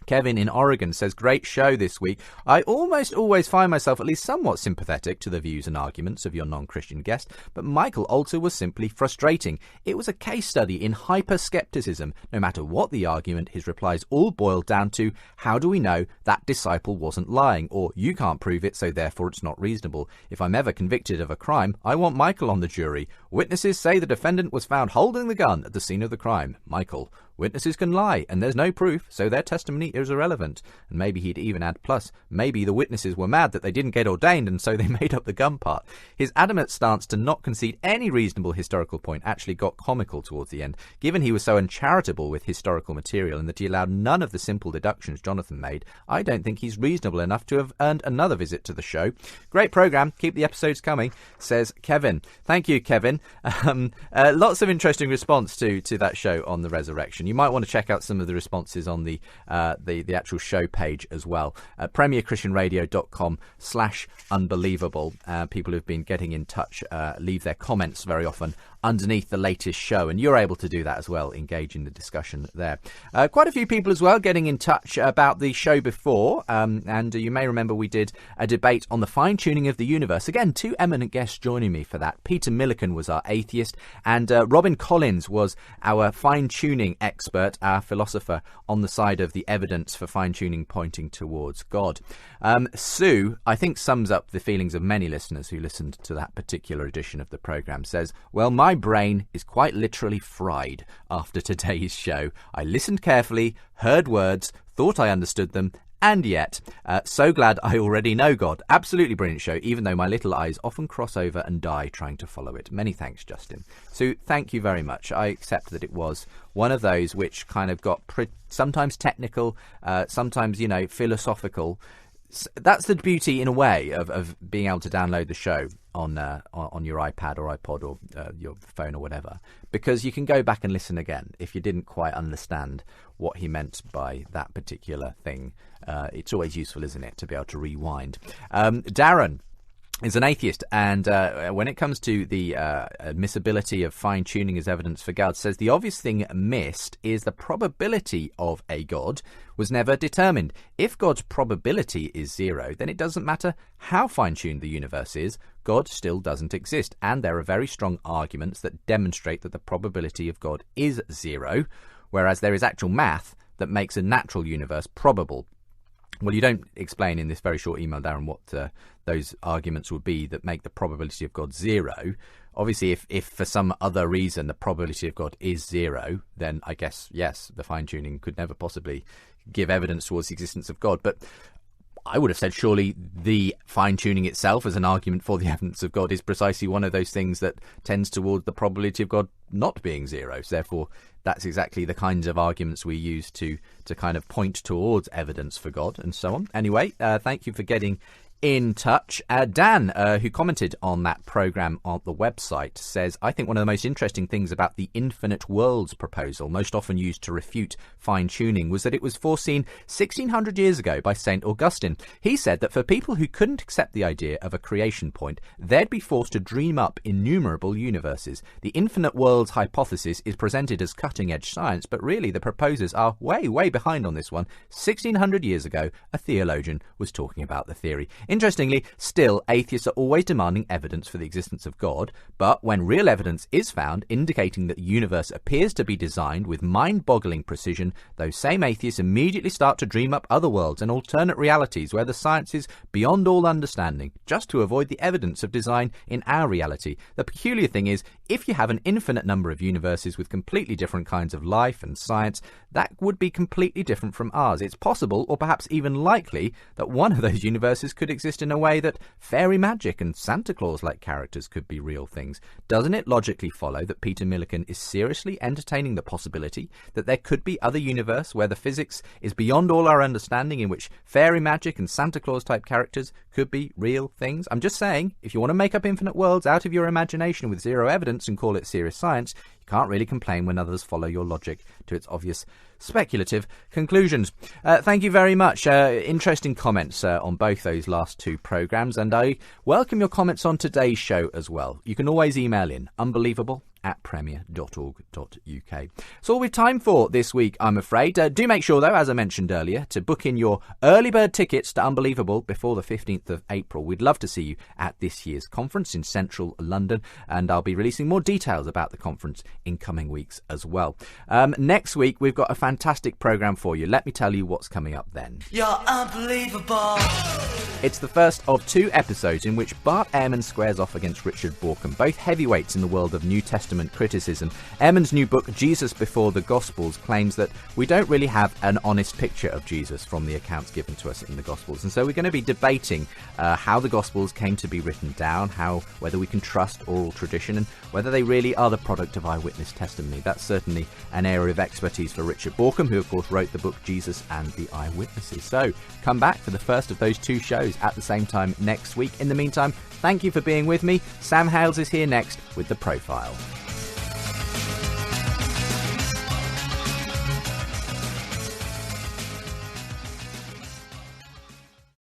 Kevin in Oregon says, great show this week. I almost always find myself at least somewhat sympathetic to the views and arguments of your non-Christian guest, but Michael Alter was simply frustrating. It was a case study in hyper-skepticism. No matter what the argument, his replies all boiled down to, how do we know that disciple wasn't lying? Or, you can't prove it, so therefore it's not reasonable. If I'm ever convicted of a crime, I want Michael on the jury. Witnesses say the defendant was found holding the gun at the scene of the crime. Michael: witnesses can lie, and there's no proof, so their testimony is irrelevant. And maybe he'd even add, plus, maybe the witnesses were mad that they didn't get ordained, and so they made up the gun part. His adamant stance to not concede any reasonable historical point actually got comical towards the end, given he was so uncharitable with historical material and that he allowed none of the simple deductions Jonathan made. I don't think he's reasonable enough to have earned another visit to the show. Great programme, keep the episodes coming, says Kevin. Thank you, Kevin. Lots of interesting response to that show on the resurrection. You might want to check out some of the responses on the actual show page as well. premierchristianradio.com/unbelievable. People who've been getting in touch leave their comments very often underneath the latest show, and you're able to do that as well, engage in the discussion there. Quite a few people as well getting in touch about the show before, and you may remember we did a debate on the fine-tuning of the universe. Again, two eminent guests joining me for that. Peter Milliken was our atheist, and Robin Collins was our fine-tuning expert, our philosopher on the side of the evidence for fine-tuning pointing towards God. Sue, I think, sums up the feelings of many listeners who listened to that particular edition of the programme, says, well, my brain is quite literally fried after today's show. I listened carefully, heard words, thought I understood them, and yet, so glad I already know God. Absolutely brilliant show, even though my little eyes often cross over and die trying to follow it. Many thanks, Justin. So thank you very much. I accept that it was one of those which kind of got sometimes technical, sometimes, philosophical. That's the beauty, in a way, of being able to download the show on your iPad or iPod or your phone or whatever, because you can go back and listen again if you didn't quite understand what he meant by that particular thing. It's always useful, isn't it, to be able to rewind. Darren is an atheist, and when it comes to the admissibility of fine-tuning as evidence for God, says the obvious thing missed is the probability of a God was never determined. If God's probability is zero, then it doesn't matter how fine-tuned the universe is, God still doesn't exist. And there are very strong arguments that demonstrate that the probability of God is zero, whereas there is actual math that makes a natural universe probable. Well, you don't explain in this very short email, Darren, what those arguments would be that make the probability of God zero. Obviously, if for some other reason the probability of God is zero, then I guess, yes, the fine-tuning could never possibly give evidence towards the existence of God. But I would have said surely the fine-tuning itself as an argument for the evidence of God is precisely one of those things that tends toward the probability of God not being zero. So therefore, that's exactly the kinds of arguments we use to kind of point towards evidence for God and so on. Anyway, thank you for getting in touch. Dan, who commented on that programme on the website, says, I think one of the most interesting things about the infinite worlds proposal, most often used to refute fine-tuning, was that it was foreseen 1600 years ago by St. Augustine. He said that for people who couldn't accept the idea of a creation point, they'd be forced to dream up innumerable universes. The infinite worlds hypothesis is presented as cutting-edge science, but really the proposers are way, way behind on this one. 1600 years ago, a theologian was talking about the theory. Interestingly, still, atheists are always demanding evidence for the existence of God, but when real evidence is found indicating that the universe appears to be designed with mind-boggling precision, those same atheists immediately start to dream up other worlds and alternate realities where the science is beyond all understanding, just to avoid the evidence of design in our reality. The peculiar thing is, if you have an infinite number of universes with completely different kinds of life and science, that would be completely different from ours. It's possible, or perhaps even likely, that one of those universes could exist in a way that fairy magic and Santa Claus-like characters could be real things. Doesn't it logically follow that Peter Millikan is seriously entertaining the possibility that there could be other universe where the physics is beyond all our understanding, in which fairy magic and Santa Claus-type characters could be real things? I'm just saying, if you want to make up infinite worlds out of your imagination with zero evidence and call it serious science, you can't really complain when others follow your logic to its obvious speculative conclusions. Thank you very much. Interesting comments on both those last two programmes, and I welcome your comments on today's show as well. You can always email in unbelievable@premier.org.uk. It's all we've time for this week, I'm afraid. Do make sure, though, as I mentioned earlier, to book in your early bird tickets to Unbelievable before the 15th of April. We'd love to see you at this year's conference in central London, and I'll be releasing more details about the conference in coming weeks as well. Next week, we've got a fantastic programme for you. Let me tell you what's coming up then. You're unbelievable. It's the first of two episodes in which Bart Ehrman squares off against Richard Borkham, both heavyweights in the world of New Testament criticism. Ehrman's new book, Jesus Before the Gospels, claims that we don't really have an honest picture of Jesus from the accounts given to us in the Gospels. And so we're going to be debating how the Gospels came to be written down, whether we can trust oral tradition, and whether they really are the product of eyewitness testimony. That's certainly an area of expertise for Richard Borkham, who of course wrote the book Jesus and the Eyewitnesses. So come back for the first of those two shows at the same time next week. In the meantime, thank you for being with me. Sam Hales is here next with The Profile.